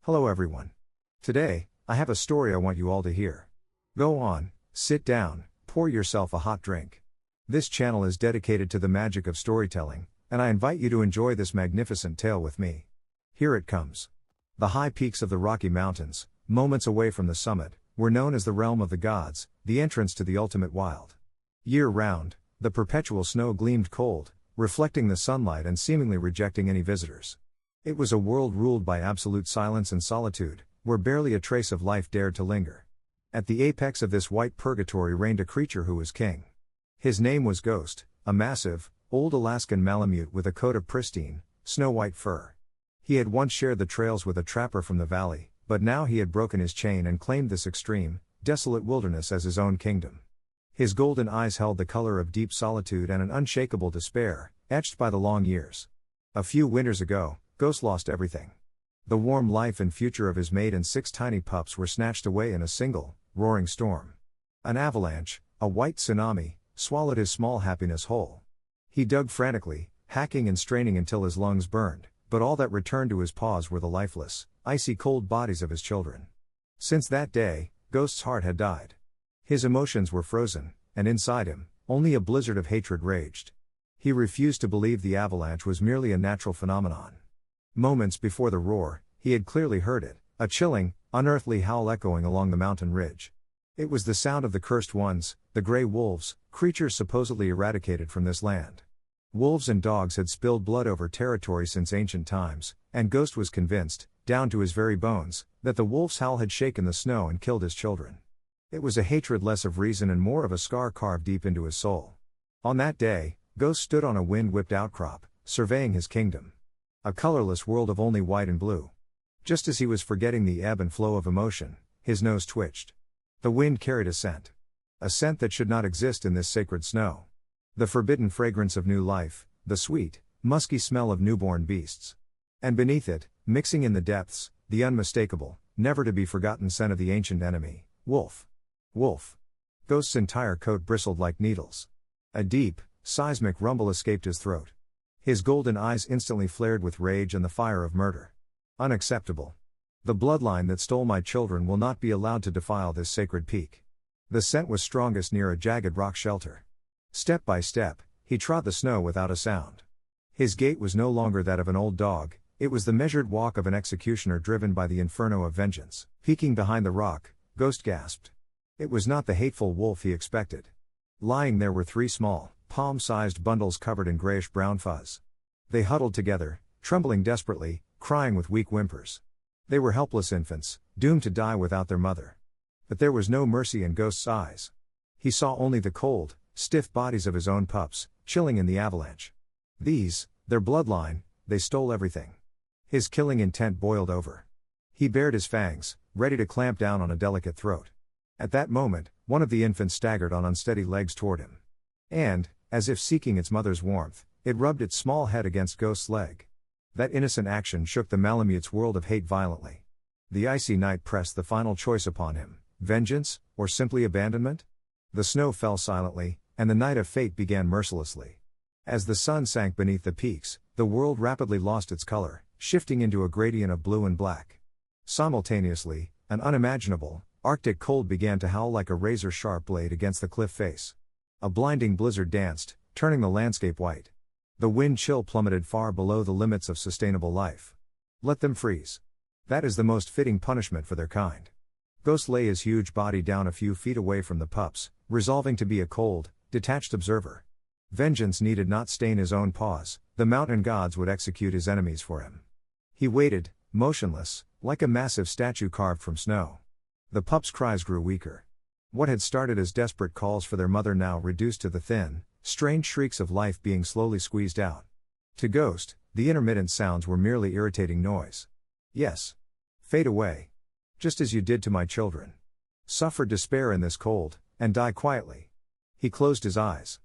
Hello everyone. Today, I have a story I want you all to hear. Go on, sit down, pour yourself a hot drink. This channel is dedicated to the magic of storytelling, and I invite you to enjoy this magnificent tale with me. Here it comes. The high peaks of the Rocky Mountains, moments away from the summit, were known as the realm of the gods, the entrance to the ultimate wild. Year-round, the perpetual snow gleamed cold, reflecting the sunlight and seemingly rejecting any visitors. It was a world ruled by absolute silence and solitude, where barely a trace of life dared to linger. At the apex of this white purgatory reigned a creature who was king. His name was Ghost, a massive, old Alaskan Malamute with a coat of pristine, snow-white fur. He had once shared the trails with a trapper from the valley, but now he had broken his chain and claimed this extreme, desolate wilderness as his own kingdom. His golden eyes held the color of deep solitude and an unshakable despair, etched by the long years. A few winters ago, Ghost lost everything. The warm life and future of his mate and 6 tiny pups were snatched away in a single, roaring storm. An avalanche, a white tsunami, swallowed his small happiness whole. He dug frantically, hacking and straining until his lungs burned, but all that returned to his paws were the lifeless, icy cold bodies of his children. Since that day, Ghost's heart had died. His emotions were frozen, and inside him, only a blizzard of hatred raged. He refused to believe the avalanche was merely a natural phenomenon. Moments before the roar, he had clearly heard it, a chilling, unearthly howl echoing along the mountain ridge. It was the sound of the cursed ones, the gray wolves, creatures supposedly eradicated from this land. Wolves and dogs had spilled blood over territory since ancient times, and Ghost was convinced, down to his very bones, that the wolf's howl had shaken the snow and killed his children. It was a hatred less of reason and more of a scar carved deep into his soul. On that day, Ghost stood on a wind-whipped outcrop, surveying his kingdom. A colorless world of only white and blue. Just as he was forgetting the ebb and flow of emotion, his nose twitched. The wind carried a scent. A scent that should not exist in this sacred snow. The forbidden fragrance of new life, the sweet, musky smell of newborn beasts. And beneath it, mixing in the depths, the unmistakable, never-to-be-forgotten scent of the ancient enemy, wolf. Wolf. Ghost's entire coat bristled like needles. A deep, seismic rumble escaped his throat. His golden eyes instantly flared with rage and the fire of murder. Unacceptable. The bloodline that stole my children will not be allowed to defile this sacred peak. The scent was strongest near a jagged rock shelter. Step by step, he trod the snow without a sound. His gait was no longer that of an old dog, it was the measured walk of an executioner driven by the inferno of vengeance. Peeking behind the rock, Ghost gasped. It was not the hateful wolf he expected. Lying there were 3 small, palm-sized bundles covered in grayish-brown fuzz. They huddled together, trembling desperately, crying with weak whimpers. They were helpless infants, doomed to die without their mother. But there was no mercy in Ghost's eyes. He saw only the cold, stiff bodies of his own pups, chilling in the avalanche. These, their bloodline, they stole everything. His killing intent boiled over. He bared his fangs, ready to clamp down on a delicate throat. At that moment, one of the infants staggered on unsteady legs toward him. And, as if seeking its mother's warmth, it rubbed its small head against Ghost's leg. That innocent action shook the Malamute's world of hate violently. The icy night pressed the final choice upon him, vengeance, or simply abandonment? The snow fell silently, and the night of fate began mercilessly. As the sun sank beneath the peaks, the world rapidly lost its color, shifting into a gradient of blue and black. Simultaneously, an unimaginable, Arctic cold began to howl like a razor-sharp blade against the cliff face. A blinding blizzard danced, turning the landscape white. The wind chill plummeted far below the limits of sustainable life. Let them freeze. That is the most fitting punishment for their kind. Ghost lay his huge body down a few feet away from the pups, resolving to be a cold, detached observer. Vengeance needed not stain his own paws, the mountain gods would execute his enemies for him. He waited, motionless, like a massive statue carved from snow. The pups' cries grew weaker. What had started as desperate calls for their mother now reduced to the thin, strange shrieks of life being slowly squeezed out. To Ghost, the intermittent sounds were merely irritating noise. Yes. Fade away. Just as you did to my children. Suffer despair in this cold, and die quietly. He closed his eyes.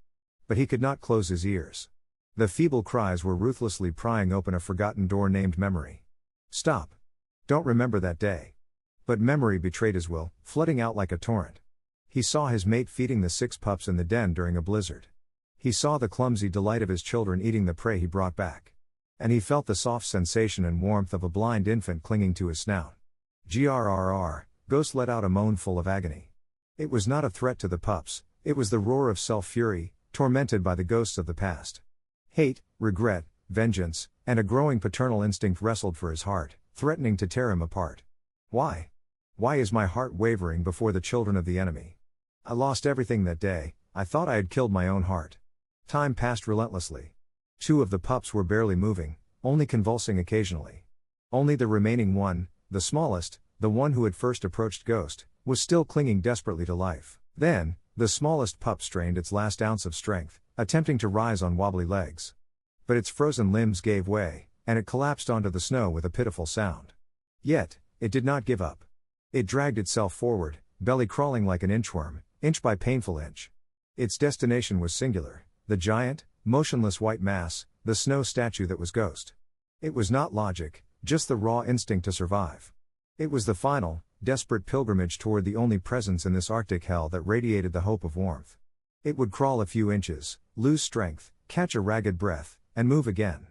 But he could not close his ears. The feeble cries were ruthlessly prying open a forgotten door named memory. Stop. Don't remember that day. But memory betrayed his will, flooding out like a torrent. He saw his mate feeding the 6 pups in the den during a blizzard. He saw the clumsy delight of his children eating the prey he brought back. And he felt the soft sensation and warmth of a blind infant clinging to his snout. Grrr, Ghost let out a moan full of agony. It was not a threat to the pups, it was the roar of self-fury, tormented by the ghosts of the past. Hate, regret, vengeance, and a growing paternal instinct wrestled for his heart, threatening to tear him apart. Why? Why is my heart wavering before the children of the enemy? I lost everything that day, I thought I had killed my own heart. Time passed relentlessly. 2 of the pups were barely moving, only convulsing occasionally. Only the remaining one, the smallest, the one who had first approached Ghost, was still clinging desperately to life. Then, the smallest pup strained its last ounce of strength, attempting to rise on wobbly legs. But its frozen limbs gave way, and it collapsed onto the snow with a pitiful sound. Yet, it did not give up. It dragged itself forward, belly crawling like an inchworm, inch by painful inch. Its destination was singular, the giant, motionless white mass, the snow statue that was Ghost. It was not logic, just the raw instinct to survive. It was the final, desperate pilgrimage toward the only presence in this Arctic hell that radiated the hope of warmth. It would crawl a few inches, lose strength, catch a ragged breath, and move again.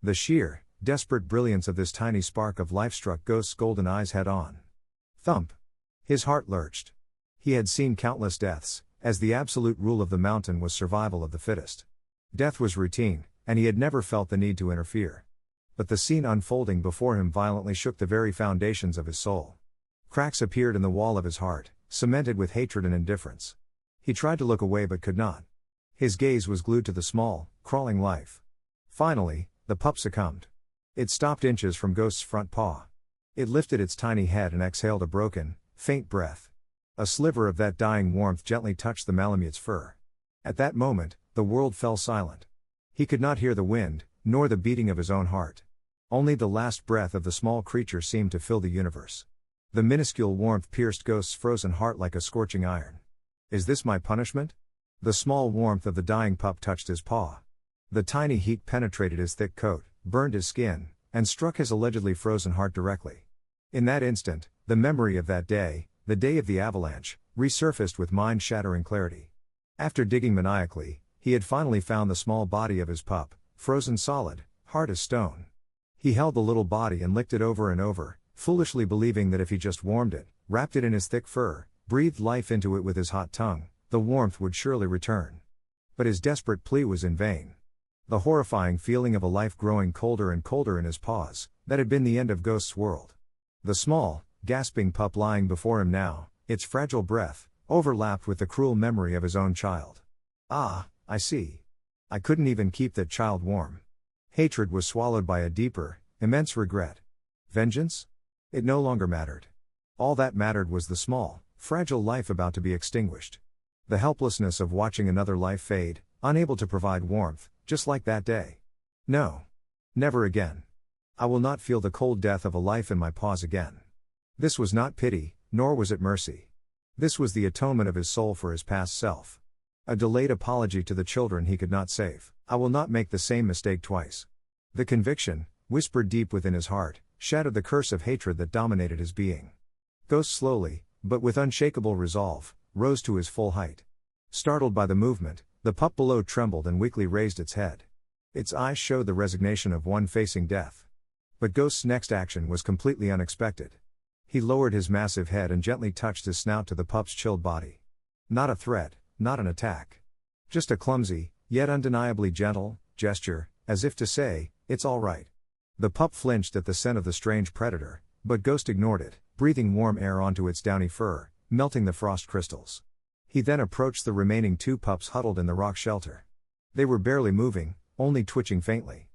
The sheer, desperate brilliance of this tiny spark of life struck Ghost's golden eyes head on. Thump! His heart lurched. He had seen countless deaths, as the absolute rule of the mountain was survival of the fittest. Death was routine, and he had never felt the need to interfere. But the scene unfolding before him violently shook the very foundations of his soul. Cracks appeared in the wall of his heart, cemented with hatred and indifference. He tried to look away but could not. His gaze was glued to the small, crawling life. Finally, the pup succumbed. It stopped inches from Ghost's front paw. It lifted its tiny head and exhaled a broken, faint breath. A sliver of that dying warmth gently touched the Malamute's fur. At that moment, the world fell silent. He could not hear the wind, nor the beating of his own heart. Only the last breath of the small creature seemed to fill the universe. The minuscule warmth pierced Ghost's frozen heart like a scorching iron. Is this my punishment? The small warmth of the dying pup touched his paw. The tiny heat penetrated his thick coat, burned his skin, and struck his allegedly frozen heart directly. In that instant, the memory of that day, the day of the avalanche, resurfaced with mind-shattering clarity. After digging maniacally, he had finally found the small body of his pup, frozen solid, hard as stone. He held the little body and licked it over and over, foolishly believing that if he just warmed it, wrapped it in his thick fur, breathed life into it with his hot tongue, the warmth would surely return. But his desperate plea was in vain. The horrifying feeling of a life growing colder and colder in his paws, that had been the end of Ghost's world. The small, gasping pup lying before him now, its fragile breath, overlapped with the cruel memory of his own child. Ah, I see. I couldn't even keep that child warm. Hatred was swallowed by a deeper, immense regret. Vengeance? It no longer mattered. All that mattered was the small, fragile life about to be extinguished. The helplessness of watching another life fade, unable to provide warmth, just like that day. No. Never again. I will not feel the cold death of a life in my paws again. This was not pity, nor was it mercy. This was the atonement of his soul for his past self. A delayed apology to the children he could not save. I will not make the same mistake twice. The conviction, whispered deep within his heart, shattered the curse of hatred that dominated his being. Ghost slowly, but with unshakable resolve, rose to his full height. Startled by the movement, the pup below trembled and weakly raised its head. Its eyes showed the resignation of one facing death. But Ghost's next action was completely unexpected. He lowered his massive head and gently touched his snout to the pup's chilled body. Not a threat, not an attack. Just a clumsy, yet undeniably gentle, gesture, as if to say, it's all right. The pup flinched at the scent of the strange predator, but Ghost ignored it, breathing warm air onto its downy fur, melting the frost crystals. He then approached the remaining 2 pups huddled in the rock shelter. They were barely moving, only twitching faintly.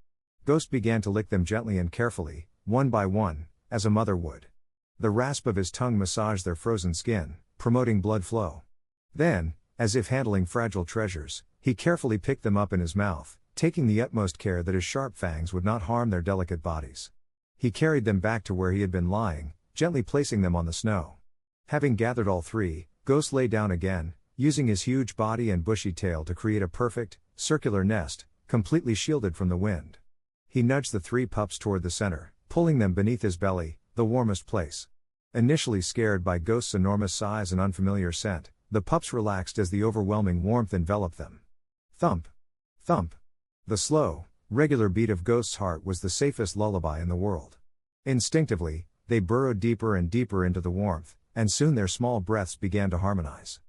Ghost began to lick them gently and carefully, one by one, as a mother would. The rasp of his tongue massaged their frozen skin, promoting blood flow. Then, as if handling fragile treasures, he carefully picked them up in his mouth, taking the utmost care that his sharp fangs would not harm their delicate bodies. He carried them back to where he had been lying, gently placing them on the snow. Having gathered all 3, Ghost lay down again, using his huge body and bushy tail to create a perfect, circular nest, completely shielded from the wind. He nudged the 3 pups toward the center, pulling them beneath his belly, the warmest place. Initially scared by Ghost's enormous size and unfamiliar scent, the pups relaxed as the overwhelming warmth enveloped them. Thump! Thump! The slow, Regular beat of Ghost's heart was the safest lullaby in the world. Instinctively, they burrowed deeper and deeper into the warmth, and soon their small breaths began to harmonize.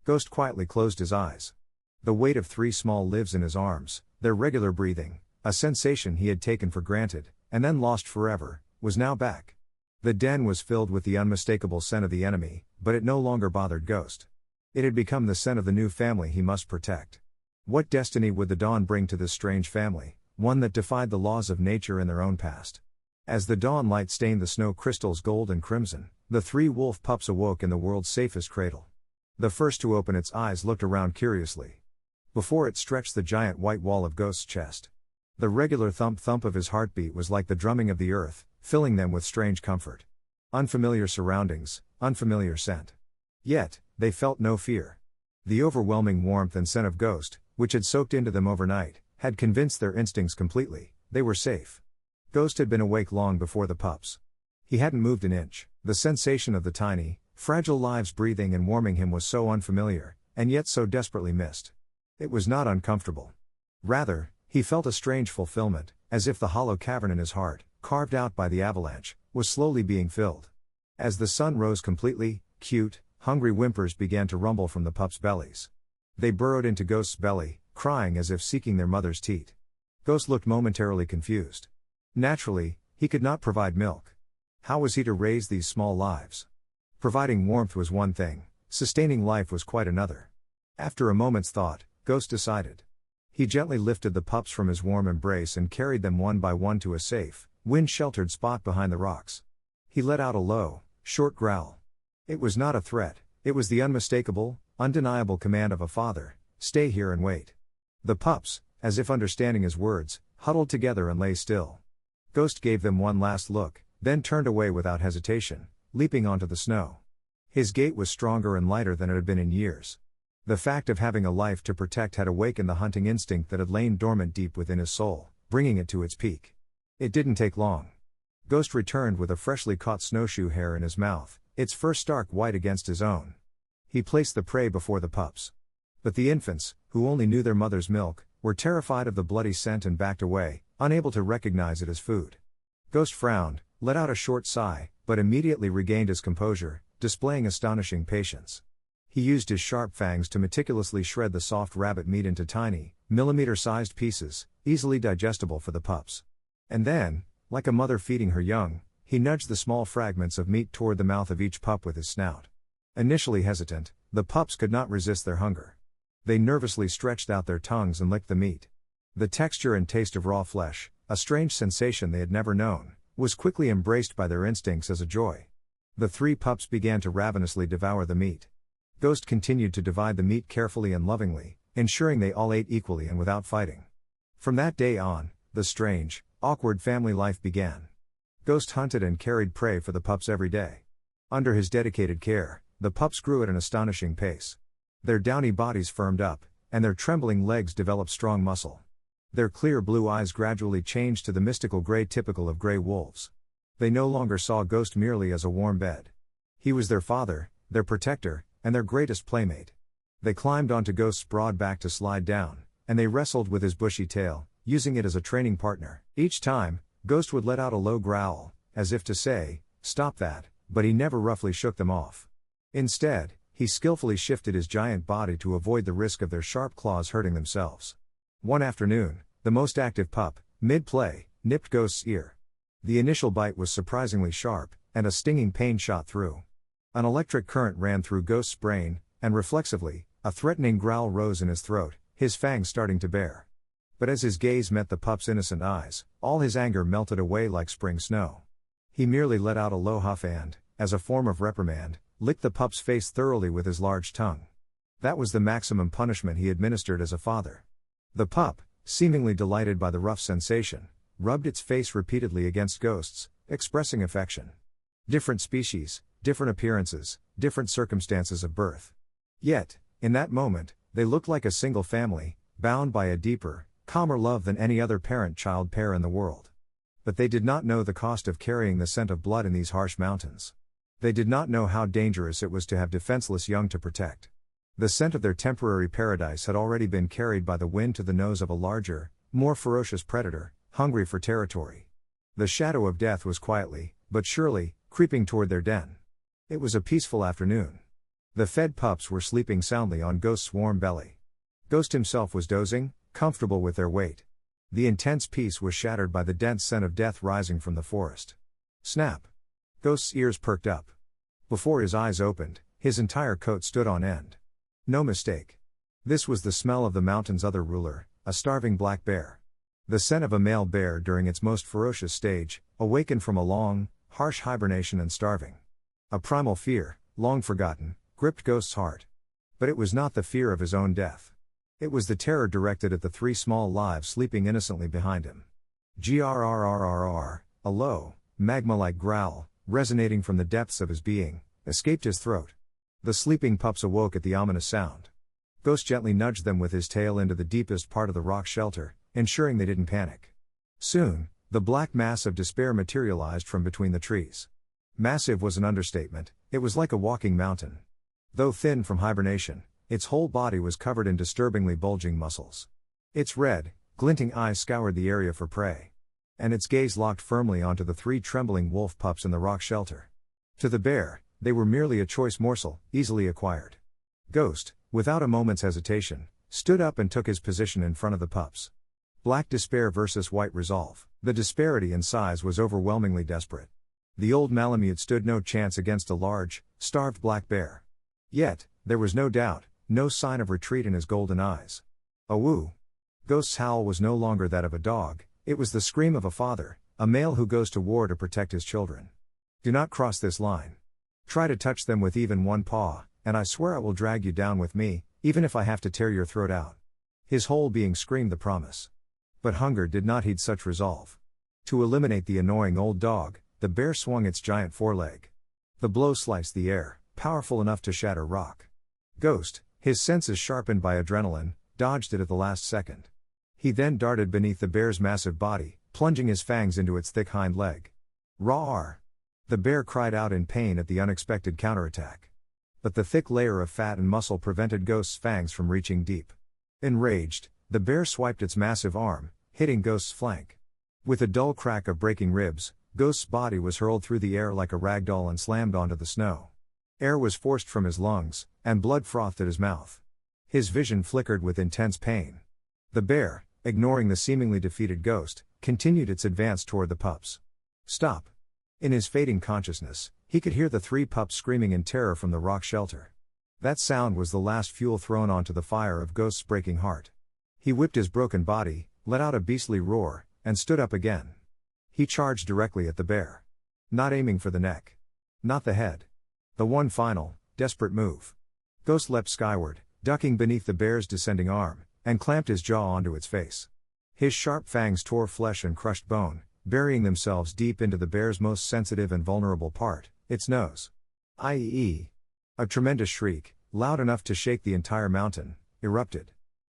Ghost quietly closed his eyes. The weight of 3 small lives in his arms, their regular breathing, a sensation he had taken for granted, and then lost forever, was now back. The den was filled with the unmistakable scent of the enemy, but it no longer bothered Ghost. It had become the scent of the new family he must protect. What destiny would the dawn bring to this strange family, one that defied the laws of nature and their own past? As the dawn light stained the snow crystals gold and crimson, the 3 wolf pups awoke in the world's safest cradle. The first to open its eyes looked around curiously. Before it stretched the giant white wall of Ghost's chest. The regular thump-thump of his heartbeat was like the drumming of the earth, filling them with strange comfort. Unfamiliar surroundings, unfamiliar scent. Yet, they felt no fear. The overwhelming warmth and scent of Ghost, which had soaked into them overnight, had convinced their instincts completely, they were safe. Ghost had been awake long before the pups. He hadn't moved an inch. The sensation of the tiny, fragile lives breathing and warming him was so unfamiliar, and yet so desperately missed. It was not uncomfortable. Rather, he felt a strange fulfillment, as if the hollow cavern in his heart, carved out by the avalanche, was slowly being filled. As the sun rose completely, cute, hungry whimpers began to rumble from the pups' bellies. They burrowed into Ghost's belly, crying as if seeking their mother's teat. Ghost looked momentarily confused. Naturally, he could not provide milk. How was he to raise these small lives? Providing warmth was one thing, sustaining life was quite another. After a moment's thought, Ghost decided. He gently lifted the pups from his warm embrace and carried them one by one to a safe, wind-sheltered spot behind the rocks. He let out a low, short growl. It was not a threat, it was the unmistakable, undeniable command of a father: stay here and wait. The pups, as if understanding his words, huddled together and lay still. Ghost gave them one last look, then turned away without hesitation, leaping onto the snow. His gait was stronger and lighter than it had been in years. The fact of having a life to protect had awakened the hunting instinct that had lain dormant deep within his soul, bringing it to its peak. It didn't take long. Ghost returned with a freshly caught snowshoe hare in his mouth, its fur stark white against his own. He placed the prey before the pups. But the infants, who only knew their mother's milk, were terrified of the bloody scent and backed away, unable to recognize it as food. Ghost frowned, let out a short sigh, but immediately regained his composure, displaying astonishing patience. He used his sharp fangs to meticulously shred the soft rabbit meat into tiny, millimeter-sized pieces, easily digestible for the pups. And then, like a mother feeding her young, he nudged the small fragments of meat toward the mouth of each pup with his snout. Initially hesitant, the pups could not resist their hunger. They nervously stretched out their tongues and licked the meat. The texture and taste of raw flesh, a strange sensation they had never known, was quickly embraced by their instincts as a joy. The 3 pups began to ravenously devour the meat. Ghost continued to divide the meat carefully and lovingly, ensuring they all ate equally and without fighting. From that day on, the strange, awkward family life began. Ghost hunted and carried prey for the pups every day. Under his dedicated care, the pups grew at an astonishing pace. Their downy bodies firmed up, and their trembling legs developed strong muscle. Their clear blue eyes gradually changed to the mystical gray typical of gray wolves. They no longer saw Ghost merely as a warm bed. He was their father, their protector, and their greatest playmate. They climbed onto Ghost's broad back to slide down, and they wrestled with his bushy tail, using it as a training partner. Each time, Ghost would let out a low growl, as if to say, "Stop that," but he never roughly shook them off. Instead, he skillfully shifted his giant body to avoid the risk of their sharp claws hurting themselves. One afternoon, the most active pup, mid-play, nipped Ghost's ear. The initial bite was surprisingly sharp, and a stinging pain shot through. An electric current ran through Ghost's brain, and reflexively, a threatening growl rose in his throat, his fangs starting to bare. But as his gaze met the pup's innocent eyes, all his anger melted away like spring snow. He merely let out a low huff and, as a form of reprimand, licked the pup's face thoroughly with his large tongue. That was the maximum punishment he administered as a father. The pup, seemingly delighted by the rough sensation, rubbed its face repeatedly against Ghost's, expressing affection. Different species, different appearances, different circumstances of birth. Yet, in that moment, they looked like a single family, bound by a deeper, calmer love than any other parent-child pair in the world. But they did not know the cost of carrying the scent of blood in these harsh mountains. They did not know how dangerous it was to have defenseless young to protect. The scent of their temporary paradise had already been carried by the wind to the nose of a larger, more ferocious predator, hungry for territory. The shadow of death was quietly, but surely, creeping toward their den. It was a peaceful afternoon. The fed pups were sleeping soundly on Ghost's warm belly. Ghost himself was dozing, comfortable with their weight. The intense peace was shattered by the dense scent of death rising from the forest. Snap! Ghost's ears perked up. Before his eyes opened, his entire coat stood on end. No mistake. This was the smell of the mountain's other ruler, a starving black bear. The scent of a male bear during its most ferocious stage, awakened from a long, harsh hibernation and starving. A primal fear, long forgotten, gripped Ghost's heart. But it was not the fear of his own death. It was the terror directed at the 3 small lives sleeping innocently behind him. Grrrrrrr, a low, magma-like growl, resonating from the depths of his being, escaped his throat. The sleeping pups awoke at the ominous sound. Ghost gently nudged them with his tail into the deepest part of the rock shelter, ensuring they didn't panic. Soon, the black mass of despair materialized from between the trees. Massive was an understatement, it was like a walking mountain. Though thin from hibernation, its whole body was covered in disturbingly bulging muscles. Its red, glinting eyes scoured the area for prey. And its gaze locked firmly onto the 3 trembling wolf pups in the rock shelter. To the bear, they were merely a choice morsel, easily acquired. Ghost, without a moment's hesitation, stood up and took his position in front of the pups. Black despair versus white resolve. The disparity in size was overwhelmingly desperate. The old Malamute stood no chance against a large, starved black bear. Yet, there was no doubt, no sign of retreat in his golden eyes. Awoo! Ghost's howl was no longer that of a dog, it was the scream of a father, a male who goes to war to protect his children. Do not cross this line. Try to touch them with even one paw, and I swear I will drag you down with me, even if I have to tear your throat out. His whole being screamed the promise. But hunger did not heed such resolve. To eliminate the annoying old dog, the bear swung its giant foreleg. The blow sliced the air, powerful enough to shatter rock. Ghost, his senses sharpened by adrenaline, dodged it at the last second. He then darted beneath the bear's massive body, plunging his fangs into its thick hind leg. Roar! The bear cried out in pain at the unexpected counterattack. But the thick layer of fat and muscle prevented Ghost's fangs from reaching deep. Enraged, the bear swiped its massive arm, hitting Ghost's flank. With a dull crack of breaking ribs, Ghost's body was hurled through the air like a rag doll and slammed onto the snow. Air was forced from his lungs, and blood frothed at his mouth. His vision flickered with intense pain. The bear, ignoring the seemingly defeated Ghost, continued its advance toward the pups. Stop! In his fading consciousness, he could hear the 3 pups screaming in terror from the rock shelter. That sound was the last fuel thrown onto the fire of Ghost's breaking heart. He whipped his broken body, let out a beastly roar, and stood up again. He charged directly at the bear. Not aiming for the neck. Not the head. The one final, desperate move. Ghost leapt skyward, ducking beneath the bear's descending arm, and clamped his jaw onto its face. His sharp fangs tore flesh and crushed bone, burying themselves deep into the bear's most sensitive and vulnerable part, its nose. I.e. A tremendous shriek, loud enough to shake the entire mountain, erupted.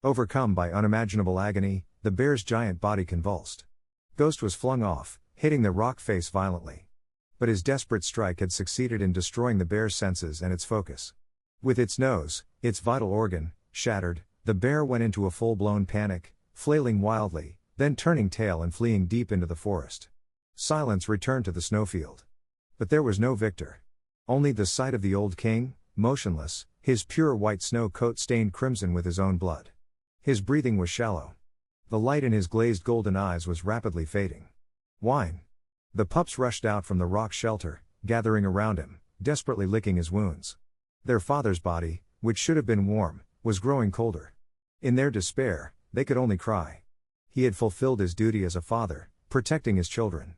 Overcome by unimaginable agony, the bear's giant body convulsed. Ghost was flung off, hitting the rock face violently. But his desperate strike had succeeded in destroying the bear's senses and its focus. With its nose, its vital organ, shattered, the bear went into a full-blown panic, flailing wildly, then turning tail and fleeing deep into the forest. Silence returned to the snowfield. But there was no victor. Only the sight of the old king, motionless, his pure white snow coat stained crimson with his own blood. His breathing was shallow. The light in his glazed golden eyes was rapidly fading. Whine! The pups rushed out from the rock shelter, gathering around him, desperately licking his wounds. Their father's body, which should have been warm, was growing colder. In their despair, they could only cry. He had fulfilled his duty as a father, protecting his children.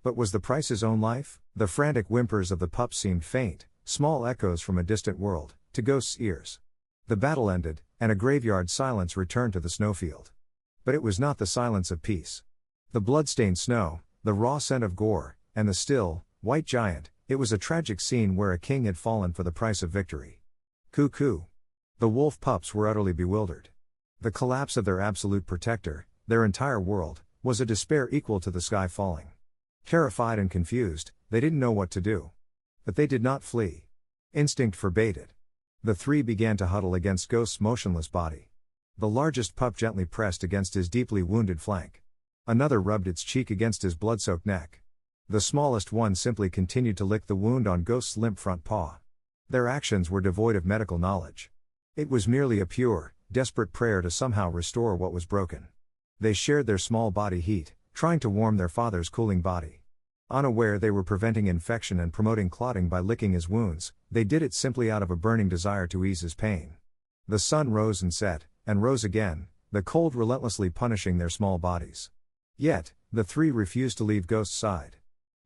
But was the price his own life? The frantic whimpers of the pups seemed faint, small echoes from a distant world, to Ghost's ears. The battle ended, and a graveyard silence returned to the snowfield. But it was not the silence of peace. The blood-stained snow, the raw scent of gore, and the still, white giant, it was a tragic scene where a king had fallen for the price of victory. Cuckoo! The wolf pups were utterly bewildered. The collapse of their absolute protector, their entire world, was a despair equal to the sky falling. Terrified and confused, they didn't know what to do. But they did not flee. Instinct forbade it. The 3 began to huddle against Ghost's motionless body. The largest pup gently pressed against his deeply wounded flank. Another rubbed its cheek against his blood-soaked neck. The smallest one simply continued to lick the wound on Ghost's limp front paw. Their actions were devoid of medical knowledge. It was merely a pure, desperate prayer to somehow restore what was broken. They shared their small body heat, trying to warm their father's cooling body. Unaware they were preventing infection and promoting clotting by licking his wounds, they did it simply out of a burning desire to ease his pain. The sun rose and set, and rose again, the cold relentlessly punishing their small bodies. Yet, the three refused to leave Ghost's side.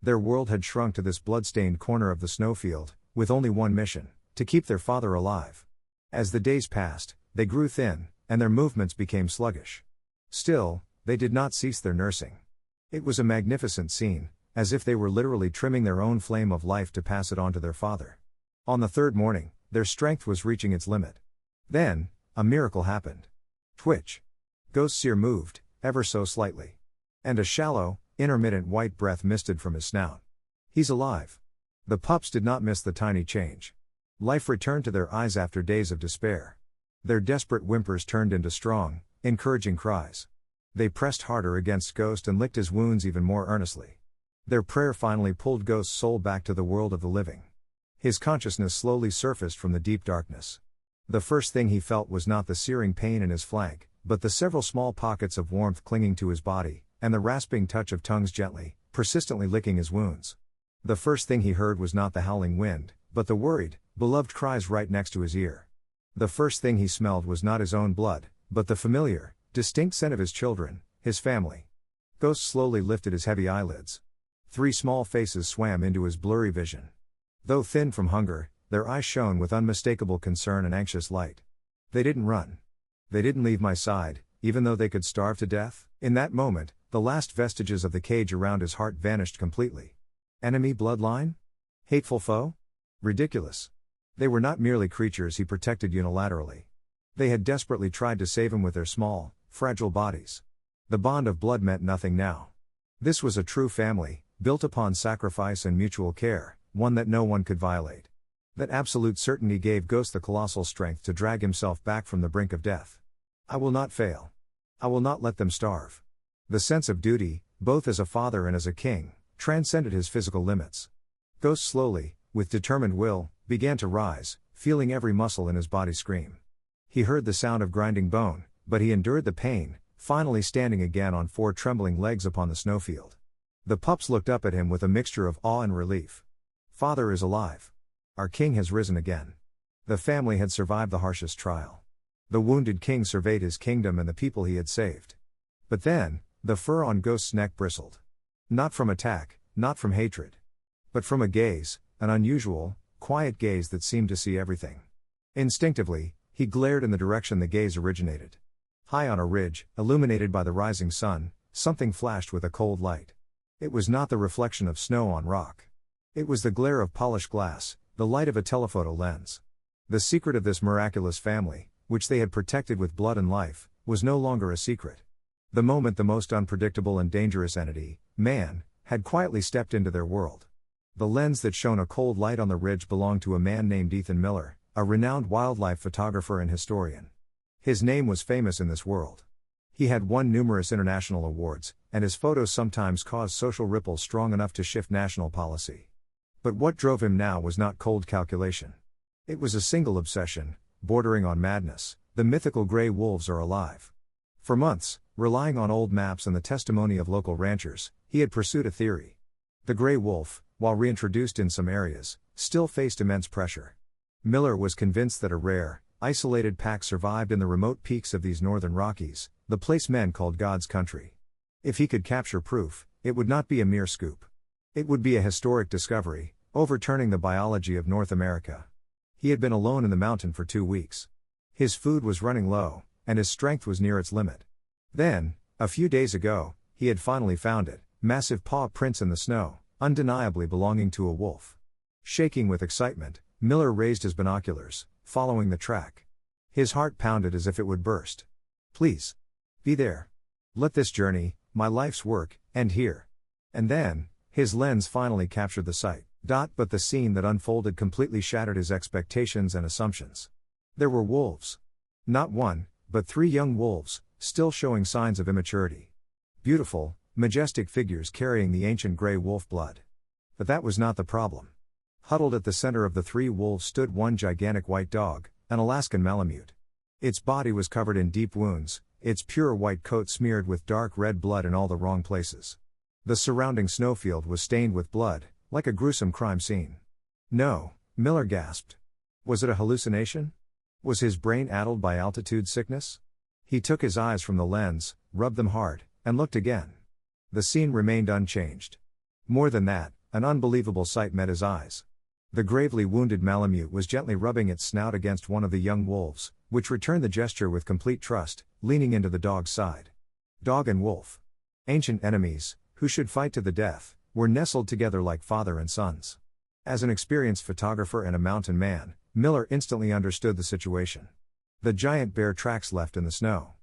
Their world had shrunk to this blood-stained corner of the snowfield, with only one mission: to keep their father alive. As the days passed, they grew thin, and their movements became sluggish. Still, they did not cease their nursing. It was a magnificent scene, as if they were literally trimming their own flame of life to pass it on to their father. On the third morning, their strength was reaching its limit. Then, a miracle happened. Twitch. Ghost's ear moved, ever so slightly. And a shallow, intermittent white breath misted from his snout. He's alive. The pups did not miss the tiny change. Life returned to their eyes after days of despair. Their desperate whimpers turned into strong, encouraging cries. They pressed harder against Ghost and licked his wounds even more earnestly. Their prayer finally pulled Ghost's soul back to the world of the living. His consciousness slowly surfaced from the deep darkness. The first thing he felt was not the searing pain in his flank, but the several small pockets of warmth clinging to his body, and the rasping touch of tongues gently, persistently licking his wounds. The first thing he heard was not the howling wind, but the worried, beloved cries right next to his ear. The first thing he smelled was not his own blood, but the familiar, distinct scent of his children, his family. Ghost slowly lifted his heavy eyelids. Three small faces swam into his blurry vision. Though thin from hunger, their eyes shone with unmistakable concern and anxious light. They didn't run. They didn't leave my side, even though they could starve to death. In that moment, the last vestiges of the cage around his heart vanished completely. Enemy bloodline? Hateful foe? Ridiculous. They were not merely creatures he protected unilaterally. They had desperately tried to save him with their small, fragile bodies. The bond of blood meant nothing now. This was a true family, built upon sacrifice and mutual care, one that no one could violate. That absolute certainty gave Ghost the colossal strength to drag himself back from the brink of death. I will not fail. I will not let them starve. The sense of duty, both as a father and as a king, transcended his physical limits. Ghost slowly, with determined will, began to rise, feeling every muscle in his body scream. He heard the sound of grinding bone, but he endured the pain, finally standing again on four trembling legs upon the snowfield. The pups looked up at him with a mixture of awe and relief. Father is alive. Our king has risen again. The family had survived the harshest trial. The wounded king surveyed his kingdom and the people he had saved. But then, the fur on Ghost's neck bristled. Not from attack, not from hatred. But from a gaze, an unusual, quiet gaze that seemed to see everything. Instinctively, he glared in the direction the gaze originated. High on a ridge, illuminated by the rising sun, something flashed with a cold light. It was not the reflection of snow on rock. It was the glare of polished glass, the light of a telephoto lens. The secret of this miraculous family, which they had protected with blood and life, was no longer a secret. The moment the most unpredictable and dangerous entity, man, had quietly stepped into their world. The lens that shone a cold light on the ridge belonged to a man named Ethan Miller, a renowned wildlife photographer and historian. His name was famous in this world. He had won numerous international awards, and his photos sometimes caused social ripples strong enough to shift national policy. But what drove him now was not cold calculation. It was a single obsession, bordering on madness: the mythical gray wolves are alive. For months, relying on old maps and the testimony of local ranchers, he had pursued a theory. The gray wolf, while reintroduced in some areas, still faced immense pressure. Miller was convinced that a rare, isolated pack survived in the remote peaks of these northern Rockies, the place men called God's country. If he could capture proof, it would not be a mere scoop. It would be a historic discovery, overturning the biology of North America. He had been alone in the mountain for 2 weeks. His food was running low, and his strength was near its limit. Then, a few days ago, he had finally found it: massive paw prints in the snow, undeniably belonging to a wolf. Shaking with excitement, Miller raised his binoculars, following the track. His heart pounded as if it would burst. Please. Be there. Let this journey, my life's work, end here. And then, his lens finally captured the sight. But the scene that unfolded completely shattered his expectations and assumptions. There were wolves. Not one, but 3 young wolves, still showing signs of immaturity. Beautiful, majestic figures carrying the ancient gray wolf blood. But that was not the problem. Huddled at the center of the 3 wolves stood one gigantic white dog, an Alaskan Malamute. Its body was covered in deep wounds, its pure white coat smeared with dark red blood in all the wrong places. The surrounding snowfield was stained with blood, like a gruesome crime scene. No, Miller gasped. Was it a hallucination? Was his brain addled by altitude sickness? He took his eyes from the lens, rubbed them hard, and looked again. The scene remained unchanged. More than that, an unbelievable sight met his eyes. The gravely wounded Malamute was gently rubbing its snout against one of the young wolves, which returned the gesture with complete trust, leaning into the dog's side. Dog and wolf, ancient enemies, who should fight to the death, were nestled together like father and sons. As an experienced photographer and a mountain man, Miller instantly understood the situation. The giant bear tracks left in the snow.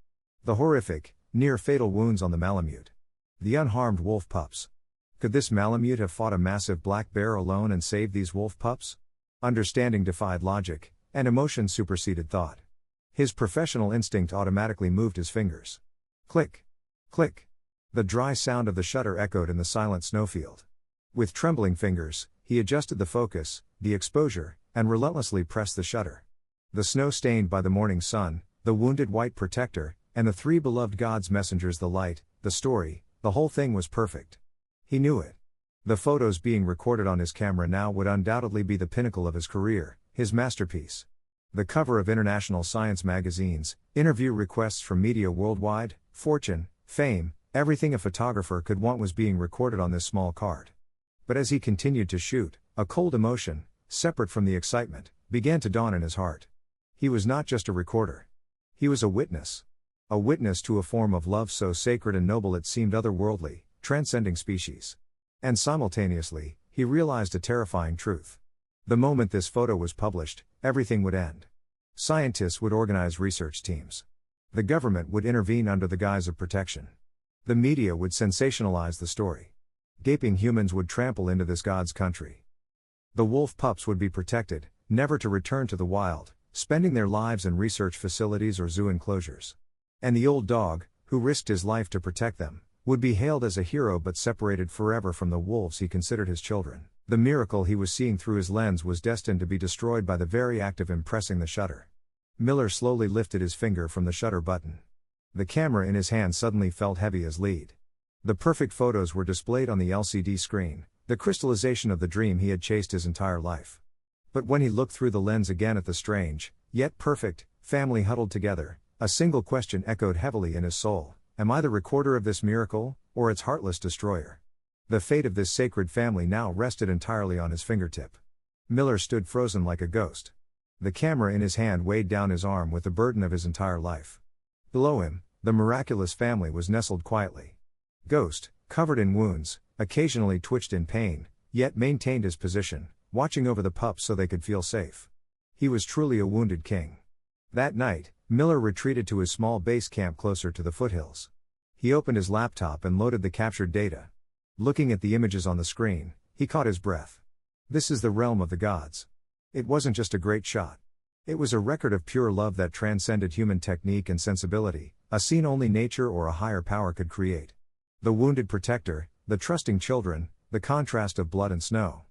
The horrific, near-fatal wounds on the Malamute. The unharmed wolf pups. Could this Malamute have fought a massive black bear alone and saved these wolf pups? Understanding defied logic, and emotion superseded thought. His professional instinct automatically moved his fingers. Click. Click. The dry sound of the shutter echoed in the silent snowfield. With trembling fingers, he adjusted the focus, the exposure, and relentlessly pressed the shutter. The snow stained by the morning sun, the wounded white protector, and the 3 beloved God's messengers, the light, the story, the whole thing was perfect. He knew it. The photos being recorded on his camera now would undoubtedly be the pinnacle of his career, his masterpiece. The cover of international science magazines, interview requests from media worldwide, fortune, fame, everything a photographer could want was being recorded on this small card. But as he continued to shoot, a cold emotion, separate from the excitement, began to dawn in his heart. He was not just a recorder. He was a witness. A witness to a form of love so sacred and noble it seemed otherworldly, transcending species. And simultaneously, he realized a terrifying truth. The moment this photo was published, everything would end. Scientists would organize research teams. The government would intervene under the guise of protection. The media would sensationalize the story. Gaping humans would trample into this God's country. The wolf pups would be protected, never to return to the wild, spending their lives in research facilities or zoo enclosures. And the old dog, who risked his life to protect them, would be hailed as a hero but separated forever from the wolves he considered his children. The miracle he was seeing through his lens was destined to be destroyed by the very act of him pressing the shutter. Miller slowly lifted his finger from the shutter button. The camera in his hand suddenly felt heavy as lead. The perfect photos were displayed on the LCD screen, the crystallization of the dream he had chased his entire life. But when he looked through the lens again at the strange, yet perfect, family huddled together, a single question echoed heavily in his soul: am I the recorder of this miracle, or its heartless destroyer? The fate of this sacred family now rested entirely on his fingertip. Miller stood frozen like a ghost. The camera in his hand weighed down his arm with the burden of his entire life. Below him, the miraculous family was nestled quietly. Ghost, covered in wounds, occasionally twitched in pain, yet maintained his position, watching over the pups so they could feel safe. He was truly a wounded king. That night, Miller retreated to his small base camp closer to the foothills. He opened his laptop and loaded the captured data. Looking at the images on the screen, he caught his breath. This is the realm of the gods. It wasn't just a great shot. It was a record of pure love that transcended human technique and sensibility, a scene only nature or a higher power could create. The wounded protector, the trusting children, the contrast of blood and snow.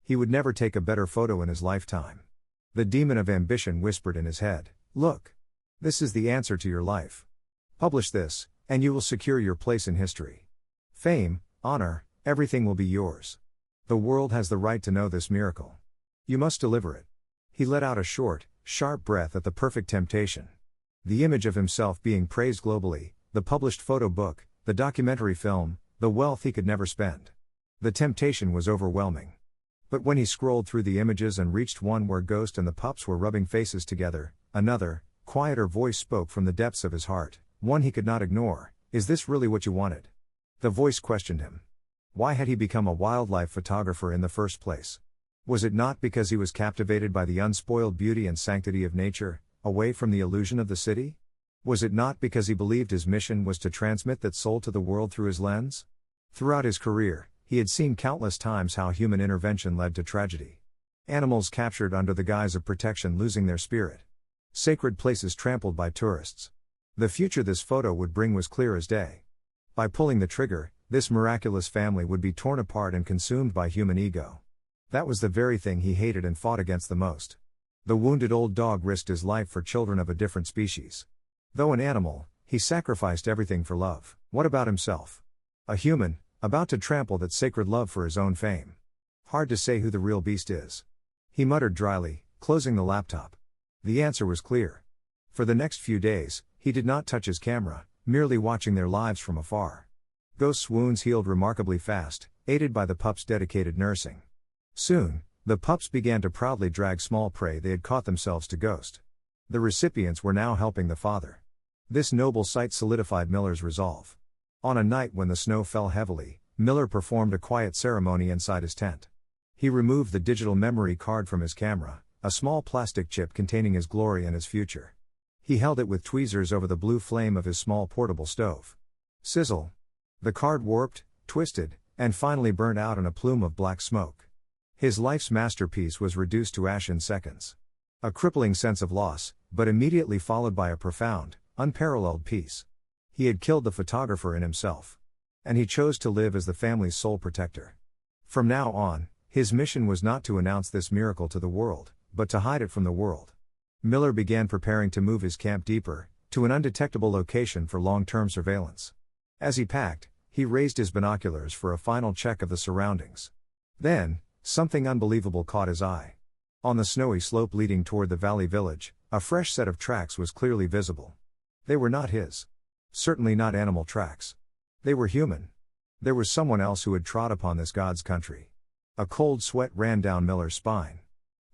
He would never take a better photo in his lifetime. The demon of ambition whispered in his head, "Look. This is the answer to your life. Publish this, and you will secure your place in history. Fame, honor, everything will be yours. The world has the right to know this miracle. You must deliver it." He let out a short, sharp breath at the perfect temptation. The image of himself being praised globally, the published photo book, the documentary film, the wealth he could never spend. The temptation was overwhelming. But when he scrolled through the images and reached one where Ghost and the pups were rubbing faces together, another, quieter voice spoke from the depths of his heart, one he could not ignore. "Is this really what you wanted?" The voice questioned him. Why had he become a wildlife photographer in the first place? Was it not because he was captivated by the unspoiled beauty and sanctity of nature, away from the illusion of the city? Was it not because he believed his mission was to transmit that soul to the world through his lens? Throughout his career, he had seen countless times how human intervention led to tragedy. Animals captured under the guise of protection losing their spirit. Sacred places trampled by tourists. The future this photo would bring was clear as day. By pulling the trigger, this miraculous family would be torn apart and consumed by human ego. That was the very thing he hated and fought against the most. The wounded old dog risked his life for children of a different species. Though an animal, he sacrificed everything for love. What about himself? A human, about to trample that sacred love for his own fame. Hard to say who the real beast is. He muttered dryly, closing the laptop. The answer was clear. For the next few days, he did not touch his camera, merely watching their lives from afar. Ghost's wounds healed remarkably fast, aided by the pups' dedicated nursing. Soon, the pups began to proudly drag small prey they had caught themselves to Ghost. The recipients were now helping the father. This noble sight solidified Miller's resolve. On a night when the snow fell heavily, Miller performed a quiet ceremony inside his tent. He removed the digital memory card from his camera, a small plastic chip containing his glory and his future. He held it with tweezers over the blue flame of his small portable stove. Sizzle! The card warped, twisted, and finally burnt out in a plume of black smoke. His life's masterpiece was reduced to ash in seconds. A crippling sense of loss, but immediately followed by a profound, unparalleled peace. He had killed the photographer in himself. And he chose to live as the family's sole protector. From now on, his mission was not to announce this miracle to the world, but to hide it from the world. Miller began preparing to move his camp deeper, to an undetectable location for long-term surveillance. As he packed, he raised his binoculars for a final check of the surroundings. Then, something unbelievable caught his eye. On the snowy slope leading toward the valley village, a fresh set of tracks was clearly visible. They were not his. Certainly not animal tracks. They were human. There was someone else who had trod upon this God's country. A cold sweat ran down Miller's spine.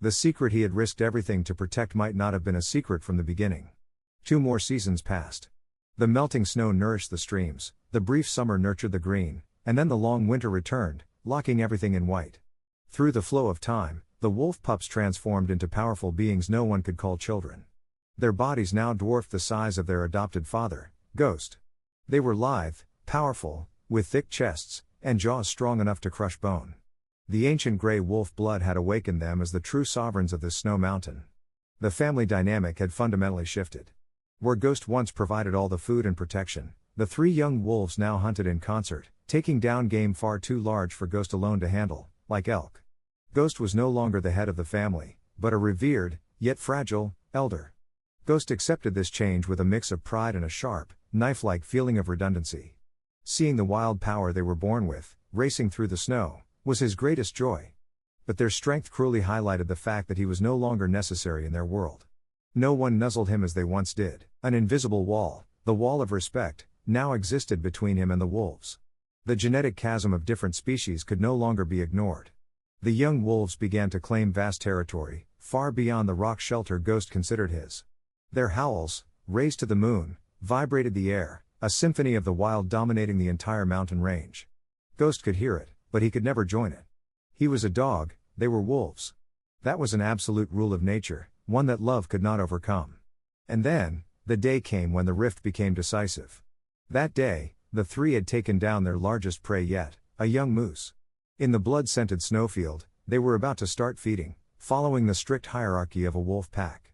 The secret he had risked everything to protect might not have been a secret from the beginning. 2 more seasons passed. The melting snow nourished the streams, the brief summer nurtured the green, and then the long winter returned, locking everything in white. Through the flow of time, the wolf pups transformed into powerful beings no one could call children. Their bodies now dwarfed the size of their adopted father, Ghost. They were lithe, powerful, with thick chests, and jaws strong enough to crush bone. The ancient gray wolf blood had awakened them as the true sovereigns of this snow mountain. The family dynamic had fundamentally shifted. Where Ghost once provided all the food and protection, the 3 young wolves now hunted in concert, taking down game far too large for Ghost alone to handle, like elk. Ghost was no longer the head of the family, but a revered, yet fragile, elder. Ghost accepted this change with a mix of pride and a sharp, knife-like feeling of redundancy. Seeing the wild power they were born with, racing through the snow, was his greatest joy. But their strength cruelly highlighted the fact that he was no longer necessary in their world. No one nuzzled him as they once did. An invisible wall, the wall of respect, now existed between him and the wolves. The genetic chasm of different species could no longer be ignored. The young wolves began to claim vast territory, far beyond the rock shelter Ghost considered his. Their howls, raised to the moon, vibrated the air, a symphony of the wild dominating the entire mountain range. Ghost could hear it, but he could never join it. He was a dog, they were wolves. That was an absolute rule of nature, one that love could not overcome. And then, the day came when the rift became decisive. That day, the 3 had taken down their largest prey yet, a young moose. In the blood-scented snowfield, they were about to start feeding, following the strict hierarchy of a wolf pack.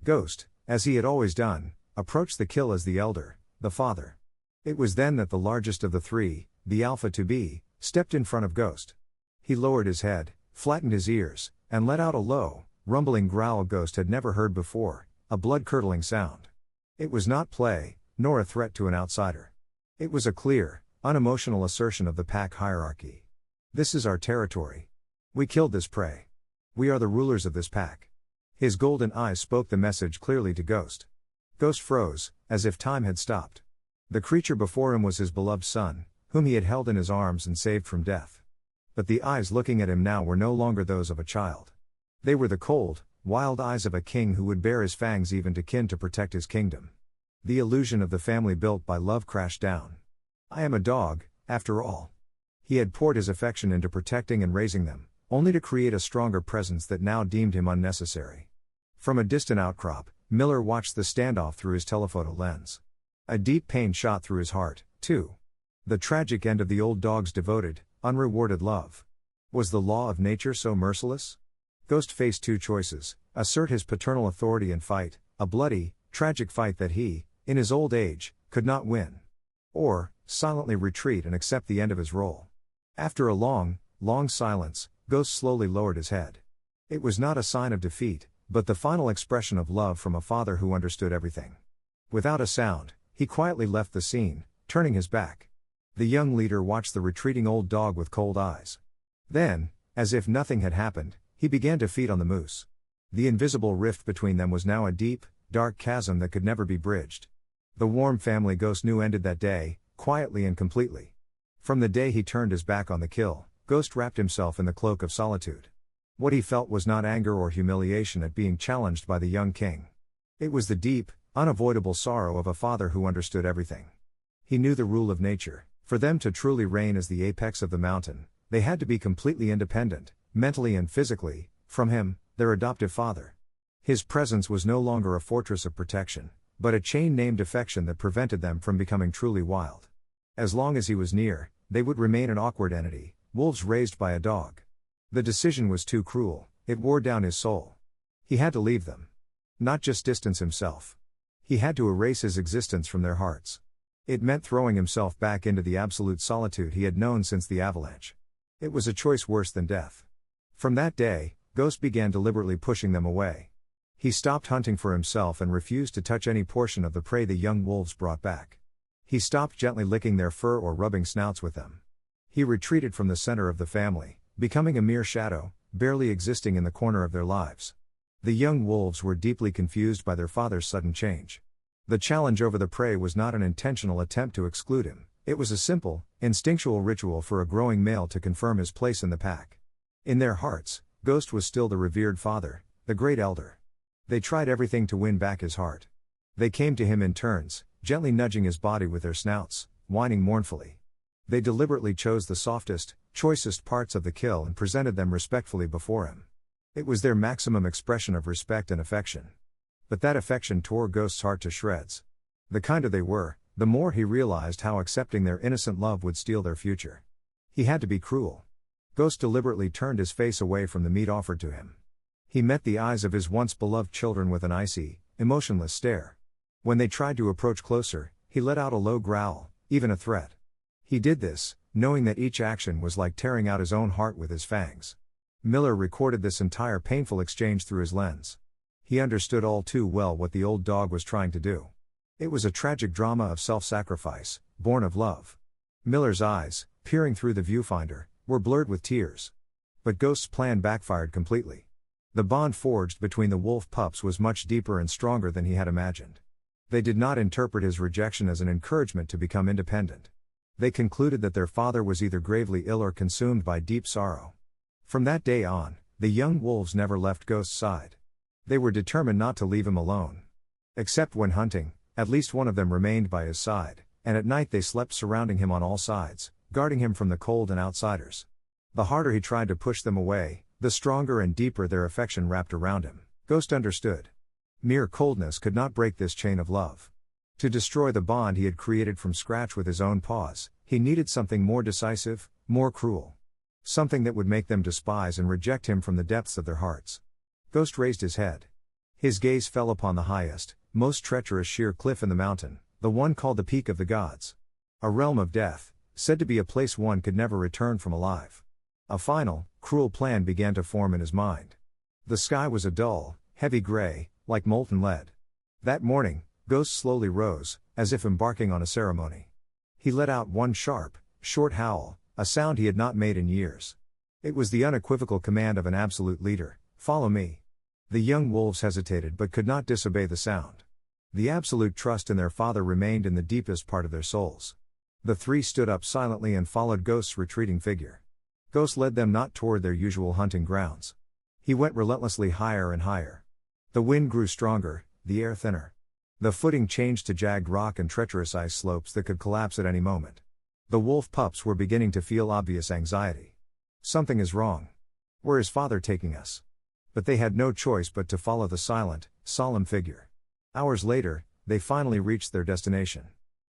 Ghost, as he had always done, approached the kill as the elder, the father. It was then that the largest of the 3, the alpha-to-be, stepped in front of Ghost. He lowered his head, flattened his ears, and let out a low, rumbling growl Ghost had never heard before, a blood-curdling sound. It was not play, nor a threat to an outsider. It was a clear, unemotional assertion of the pack hierarchy. This is our territory. We killed this prey. We are the rulers of this pack. His golden eyes spoke the message clearly to Ghost. Ghost froze, as if time had stopped. The creature before him was his beloved son, whom he had held in his arms and saved from death. But the eyes looking at him now were no longer those of a child. They were the cold, wild eyes of a king who would bare his fangs even to kin to protect his kingdom. The illusion of the family built by love crashed down. I am a dog, after all. He had poured his affection into protecting and raising them, only to create a stronger presence that now deemed him unnecessary. From a distant outcrop, Miller watched the standoff through his telephoto lens. A deep pain shot through his heart, too. The tragic end of the old dog's devoted, unrewarded love. Was the law of nature so merciless? Ghost faced 2 choices: assert his paternal authority and fight, a bloody, tragic fight that he, in his old age, could not win. Or, silently retreat and accept the end of his role. After a long, long silence, Ghost slowly lowered his head. It was not a sign of defeat, but the final expression of love from a father who understood everything. Without a sound, he quietly left the scene, turning his back. The young leader watched the retreating old dog with cold eyes. Then, as if nothing had happened, he began to feed on the moose. The invisible rift between them was now a deep, dark chasm that could never be bridged. The warm family Ghost knew ended that day, quietly and completely. From the day he turned his back on the kill, Ghost wrapped himself in the cloak of solitude. What he felt was not anger or humiliation at being challenged by the young king. It was the deep, unavoidable sorrow of a father who understood everything. He knew the rule of nature: for them to truly reign as the apex of the mountain, they had to be completely independent, mentally and physically, from him, their adoptive father. His presence was no longer a fortress of protection, but a chain-named affection that prevented them from becoming truly wild. As long as he was near, they would remain an awkward entity, wolves raised by a dog. The decision was too cruel, it wore down his soul. He had to leave them. Not just distance himself. He had to erase his existence from their hearts. It meant throwing himself back into the absolute solitude he had known since the avalanche. It was a choice worse than death. From that day, Ghost began deliberately pushing them away. He stopped hunting for himself and refused to touch any portion of the prey the young wolves brought back. He stopped gently licking their fur or rubbing snouts with them. He retreated from the center of the family, becoming a mere shadow, barely existing in the corner of their lives. The young wolves were deeply confused by their father's sudden change. The challenge over the prey was not an intentional attempt to exclude him, it was a simple, instinctual ritual for a growing male to confirm his place in the pack. In their hearts, Ghost was still the revered father, the great elder. They tried everything to win back his heart. They came to him in turns, gently nudging his body with their snouts, whining mournfully. They deliberately chose the softest, choicest parts of the kill and presented them respectfully before him. It was their maximum expression of respect and affection. But that affection tore Ghost's heart to shreds. The kinder they were, the more he realized how accepting their innocent love would steal their future. He had to be cruel. Ghost deliberately turned his face away from the meat offered to him. He met the eyes of his once beloved children with an icy, emotionless stare. When they tried to approach closer, he let out a low growl, even a threat. He did this, knowing that each action was like tearing out his own heart with his fangs. Miller recorded this entire painful exchange through his lens. He understood all too well what the old dog was trying to do. It was a tragic drama of self-sacrifice, born of love. Miller's eyes, peering through the viewfinder, were blurred with tears. But Ghost's plan backfired completely. The bond forged between the wolf pups was much deeper and stronger than he had imagined. They did not interpret his rejection as an encouragement to become independent. They concluded that their father was either gravely ill or consumed by deep sorrow. From that day on, the young wolves never left Ghost's side. They were determined not to leave him alone. Except when hunting, at least one of them remained by his side, and at night they slept surrounding him on all sides, guarding him from the cold and outsiders. The harder he tried to push them away, the stronger and deeper their affection wrapped around him. Ghost understood. Mere coldness could not break this chain of love. To destroy the bond he had created from scratch with his own paws, he needed something more decisive, more cruel. Something that would make them despise and reject him from the depths of their hearts. Ghost raised his head. His gaze fell upon the highest, most treacherous sheer cliff in the mountain, the one called the Peak of the Gods. A realm of death, said to be a place one could never return from alive. A final, cruel plan began to form in his mind. The sky was a dull, heavy gray, like molten lead. That morning, Ghost slowly rose, as if embarking on a ceremony. He let out one sharp, short howl, a sound he had not made in years. It was the unequivocal command of an absolute leader: "Follow me." The young wolves hesitated but could not disobey the sound. The absolute trust in their father remained in the deepest part of their souls. The three stood up silently and followed Ghost's retreating figure. Ghost led them not toward their usual hunting grounds. He went relentlessly higher and higher. The wind grew stronger, the air thinner. The footing changed to jagged rock and treacherous ice slopes that could collapse at any moment. The wolf pups were beginning to feel obvious anxiety. Something is wrong. Where is father taking us? But they had no choice but to follow the silent, solemn figure. Hours later, they finally reached their destination.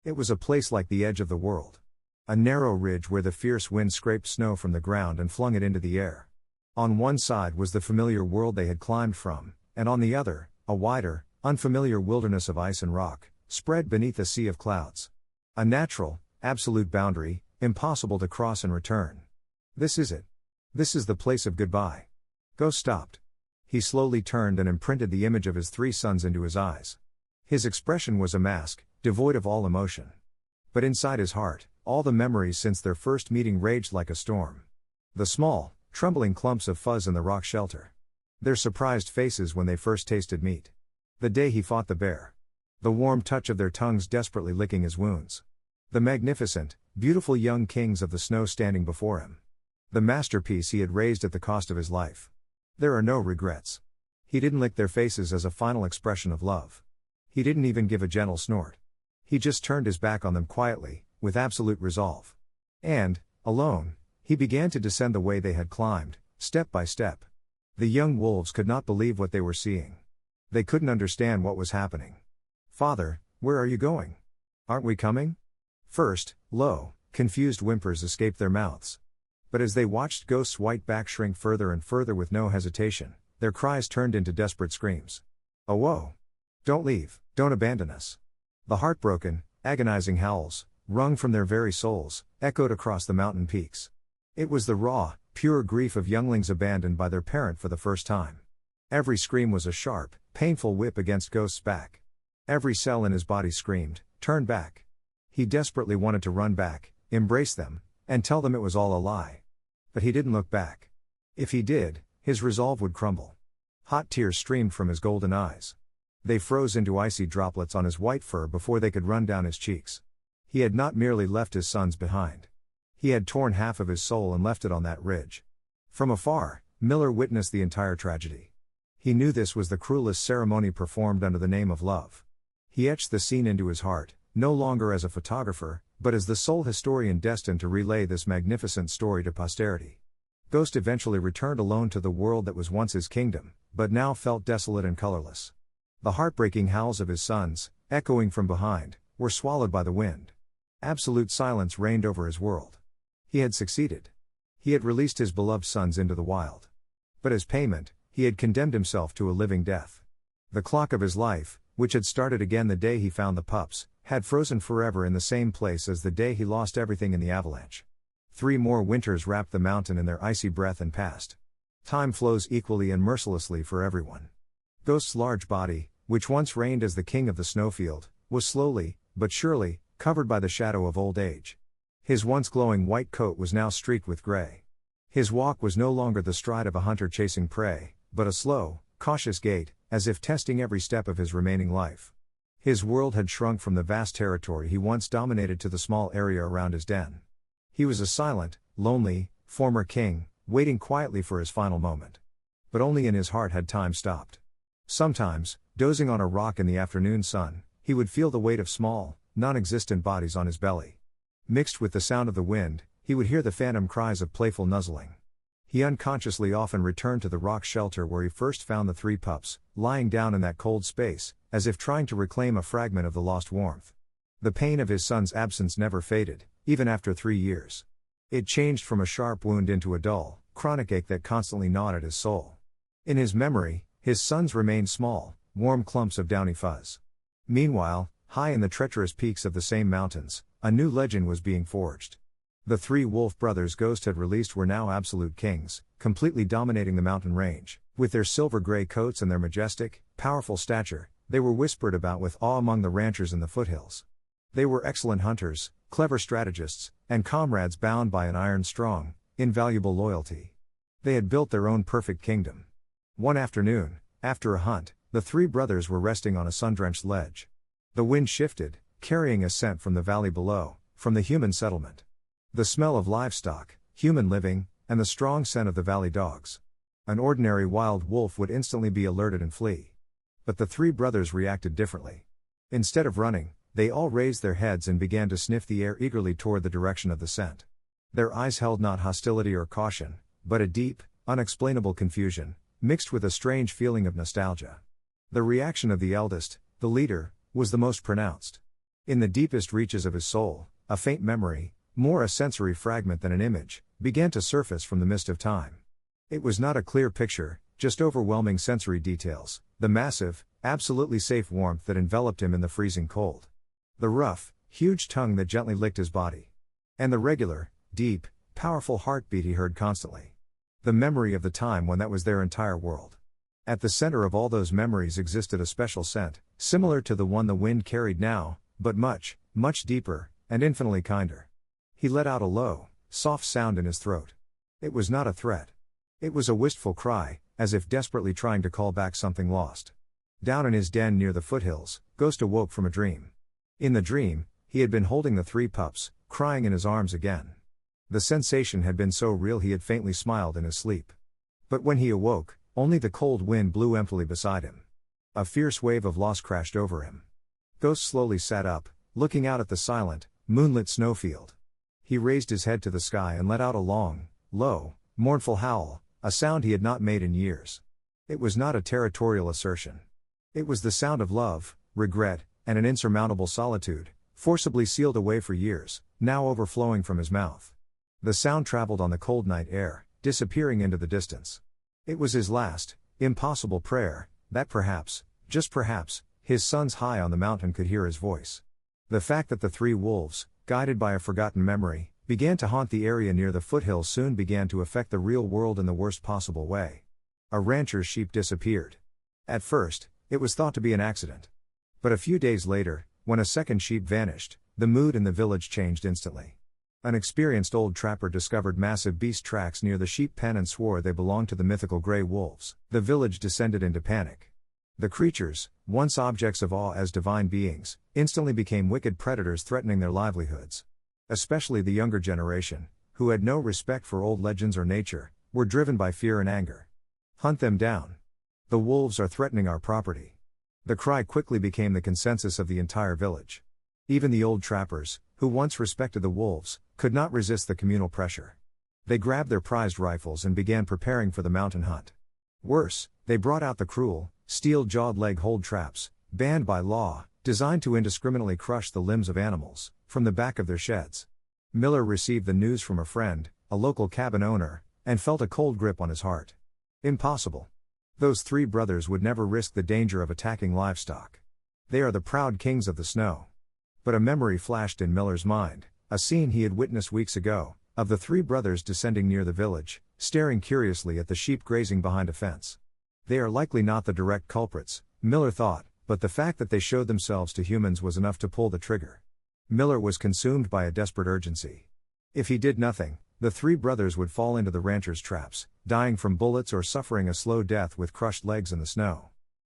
It was a place like the edge of the world. A narrow ridge where the fierce wind scraped snow from the ground and flung it into the air. On one side was the familiar world they had climbed from, and on the other, a wider, unfamiliar wilderness of ice and rock, spread beneath a sea of clouds. A natural, absolute boundary, impossible to cross and return. This is it. This is the place of goodbye. Ghost stopped. He slowly turned and imprinted the image of his 3 sons into his eyes. His expression was a mask, devoid of all emotion. But inside his heart, all the memories since their first meeting raged like a storm. The small, trembling clumps of fuzz in the rock shelter. Their surprised faces when they first tasted meat. The day he fought the bear. The warm touch of their tongues desperately licking his wounds. The magnificent, beautiful young kings of the snow standing before him. The masterpiece he had raised at the cost of his life. There are no regrets. He didn't lick their faces as a final expression of love. He didn't even give a gentle snort. He just turned his back on them quietly, with absolute resolve. And, alone, he began to descend the way they had climbed, step by step. The young wolves could not believe what they were seeing. They couldn't understand what was happening. "Father, where are you going? Aren't we coming?" First, low, confused whimpers escaped their mouths. But as they watched Ghost's white back shrink further and further with no hesitation, their cries turned into desperate screams. "Oh whoa! Don't leave, don't abandon us!" The heartbroken, agonizing howls, wrung from their very souls, echoed across the mountain peaks. It was the raw, pure grief of younglings abandoned by their parent for the first time. Every scream was a sharp, painful whip against Ghost's back. Every cell in his body screamed, "Turn back!" He desperately wanted to run back, embrace them, and tell them it was all a lie. But he didn't look back. If he did, his resolve would crumble. Hot tears streamed from his golden eyes. They froze into icy droplets on his white fur before they could run down his cheeks. He had not merely left his sons behind. He had torn half of his soul and left it on that ridge. From afar, Miller witnessed the entire tragedy. He knew this was the cruelest ceremony performed under the name of love. He etched the scene into his heart, no longer as a photographer, but as the sole historian destined to relay this magnificent story to posterity. Ghost eventually returned alone to the world that was once his kingdom, but now felt desolate and colorless. The heartbreaking howls of his sons, echoing from behind, were swallowed by the wind. Absolute silence reigned over his world. He had succeeded. He had released his beloved sons into the wild. But as payment, he had condemned himself to a living death. The clock of his life, which had started again the day he found the pups, had frozen forever in the same place as the day he lost everything in the avalanche. 3 more winters wrapped the mountain in their icy breath and passed. Time flows equally and mercilessly for everyone. Ghost's large body, which once reigned as the king of the snowfield, was slowly, but surely, covered by the shadow of old age. His once glowing white coat was now streaked with gray. His walk was no longer the stride of a hunter chasing prey, but a slow, cautious gait, as if testing every step of his remaining life. His world had shrunk from the vast territory he once dominated to the small area around his den. He was a silent, lonely, former king, waiting quietly for his final moment. But only in his heart had time stopped. Sometimes, dozing on a rock in the afternoon sun, he would feel the weight of small, non-existent bodies on his belly. Mixed with the sound of the wind, he would hear the phantom cries of playful nuzzling. He unconsciously often returned to the rock shelter where he first found the 3 pups, lying down in that cold space, as if trying to reclaim a fragment of the lost warmth. The pain of his son's absence never faded, even after 3 years. It changed from a sharp wound into a dull, chronic ache that constantly gnawed at his soul. In his memory, his sons remained small, warm clumps of downy fuzz. Meanwhile, high in the treacherous peaks of the same mountains, a new legend was being forged. The 3 wolf brothers Ghost had released were now absolute kings, completely dominating the mountain range. With their silver-gray coats and their majestic, powerful stature, they were whispered about with awe among the ranchers in the foothills. They were excellent hunters, clever strategists, and comrades bound by an iron-strong, invaluable loyalty. They had built their own perfect kingdom. One afternoon, after a hunt, the 3 brothers were resting on a sun-drenched ledge. The wind shifted, carrying a scent from the valley below, from the human settlement. The smell of livestock, human living, and the strong scent of the valley dogs. An ordinary wild wolf would instantly be alerted and flee. But the 3 brothers reacted differently. Instead of running, they all raised their heads and began to sniff the air eagerly toward the direction of the scent. Their eyes held not hostility or caution, but a deep, unexplainable confusion, mixed with a strange feeling of nostalgia. The reaction of the eldest, the leader, was the most pronounced. In the deepest reaches of his soul, a faint memory, more a sensory fragment than an image, began to surface from the mist of time. It was not a clear picture, just overwhelming sensory details. The massive, absolutely safe warmth that enveloped him in the freezing cold. The rough, huge tongue that gently licked his body. And the regular, deep, powerful heartbeat he heard constantly. The memory of the time when that was their entire world. At the center of all those memories existed a special scent, similar to the one the wind carried now, but much, much deeper, and infinitely kinder. He let out a low, soft sound in his throat. It was not a threat. It was a wistful cry, as if desperately trying to call back something lost. Down in his den near the foothills, Ghost awoke from a dream. In the dream, he had been holding the 3 pups, crying in his arms again. The sensation had been so real he had faintly smiled in his sleep. But when he awoke, only the cold wind blew emptily beside him. A fierce wave of loss crashed over him. Ghost slowly sat up, looking out at the silent, moonlit snowfield. He raised his head to the sky and let out a long, low, mournful howl, a sound he had not made in years. It was not a territorial assertion. It was the sound of love, regret, and an insurmountable solitude, forcibly sealed away for years, now overflowing from his mouth. The sound traveled on the cold night air, disappearing into the distance. It was his last, impossible prayer, that perhaps, just perhaps, his sons high on the mountain could hear his voice. The fact that the 3 wolves, guided by a forgotten memory, began to haunt the area near the foothills soon began to affect the real world in the worst possible way. A rancher's sheep disappeared. At first, it was thought to be an accident. But a few days later, when a second sheep vanished, the mood in the village changed instantly. An experienced old trapper discovered massive beast tracks near the sheep pen and swore they belonged to the mythical gray wolves. The village descended into panic. The creatures, once objects of awe as divine beings, instantly became wicked predators threatening their livelihoods. Especially the younger generation, who had no respect for old legends or nature, were driven by fear and anger. Hunt them down. The wolves are threatening our property. The cry quickly became the consensus of the entire village. Even the old trappers, who once respected the wolves, could not resist the communal pressure. They grabbed their prized rifles and began preparing for the mountain hunt. Worse, they brought out the cruel, steel-jawed leg-hold traps, banned by law, designed to indiscriminately crush the limbs of animals, from the back of their sheds. Miller received the news from a friend, a local cabin owner, and felt a cold grip on his heart. Impossible. Those 3 brothers would never risk the danger of attacking livestock. They are the proud kings of the snow. But a memory flashed in Miller's mind, a scene he had witnessed weeks ago, of the 3 brothers descending near the village, staring curiously at the sheep grazing behind a fence. They are likely not the direct culprits, Miller thought, but the fact that they showed themselves to humans was enough to pull the trigger. Miller was consumed by a desperate urgency. If he did nothing, the 3 brothers would fall into the rancher's traps, dying from bullets or suffering a slow death with crushed legs in the snow.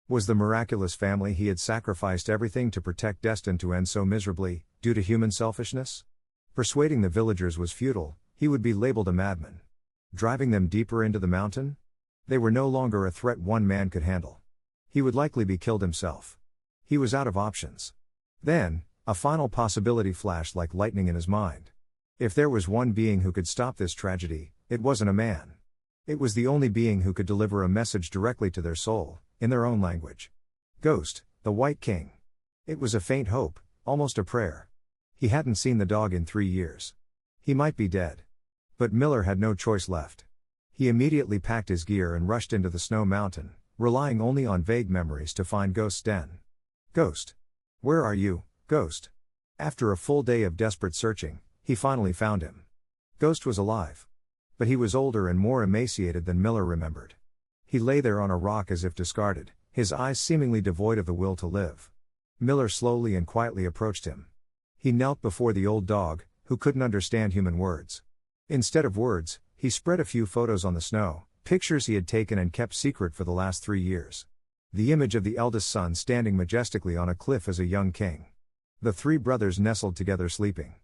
Was the miraculous family he had sacrificed everything to protect destined to end so miserably, due to human selfishness? Persuading the villagers was futile, he would be labeled a madman. Driving them deeper into the mountain? They were no longer a threat one man could handle. He would likely be killed himself. He was out of options. Then, a final possibility flashed like lightning in his mind. If there was one being who could stop this tragedy, it wasn't a man. It was the only being who could deliver a message directly to their soul, in their own language. Ghost, the White King. It was a faint hope, almost a prayer. He hadn't seen the dog in 3 years. He might be dead. But Miller had no choice left. He immediately packed his gear and rushed into the snow mountain, relying only on vague memories to find Ghost's den. Ghost. Where are you, Ghost? After a full day of desperate searching, he finally found him. Ghost was alive. But he was older and more emaciated than Miller remembered. He lay there on a rock as if discarded, his eyes seemingly devoid of the will to live. Miller slowly and quietly approached him. He knelt before the old dog, who couldn't understand human words. Instead of words, he spread a few photos on the snow, pictures he had taken and kept secret for the last 3 years. The image of the eldest son standing majestically on a cliff as a young king. The 3 brothers nestled together sleeping.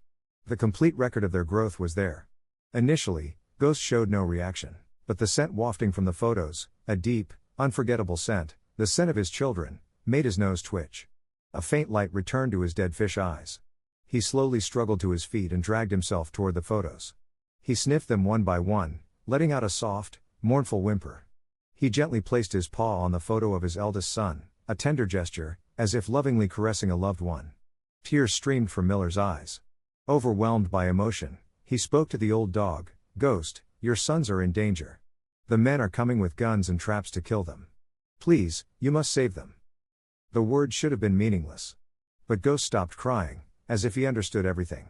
The complete record of their growth was there. Initially, Ghost showed no reaction, but the scent wafting from the photos, a deep, unforgettable scent, the scent of his children, made his nose twitch. A faint light returned to his dead fish eyes. He slowly struggled to his feet and dragged himself toward the photos. He sniffed them one by one, letting out a soft, mournful whimper. He gently placed his paw on the photo of his eldest son, a tender gesture, as if lovingly caressing a loved one. Tears streamed from Miller's eyes. Overwhelmed by emotion, he spoke to the old dog, Ghost, your sons are in danger. The men are coming with guns and traps to kill them. Please, you must save them. The words should have been meaningless. But Ghost stopped crying, as if he understood everything.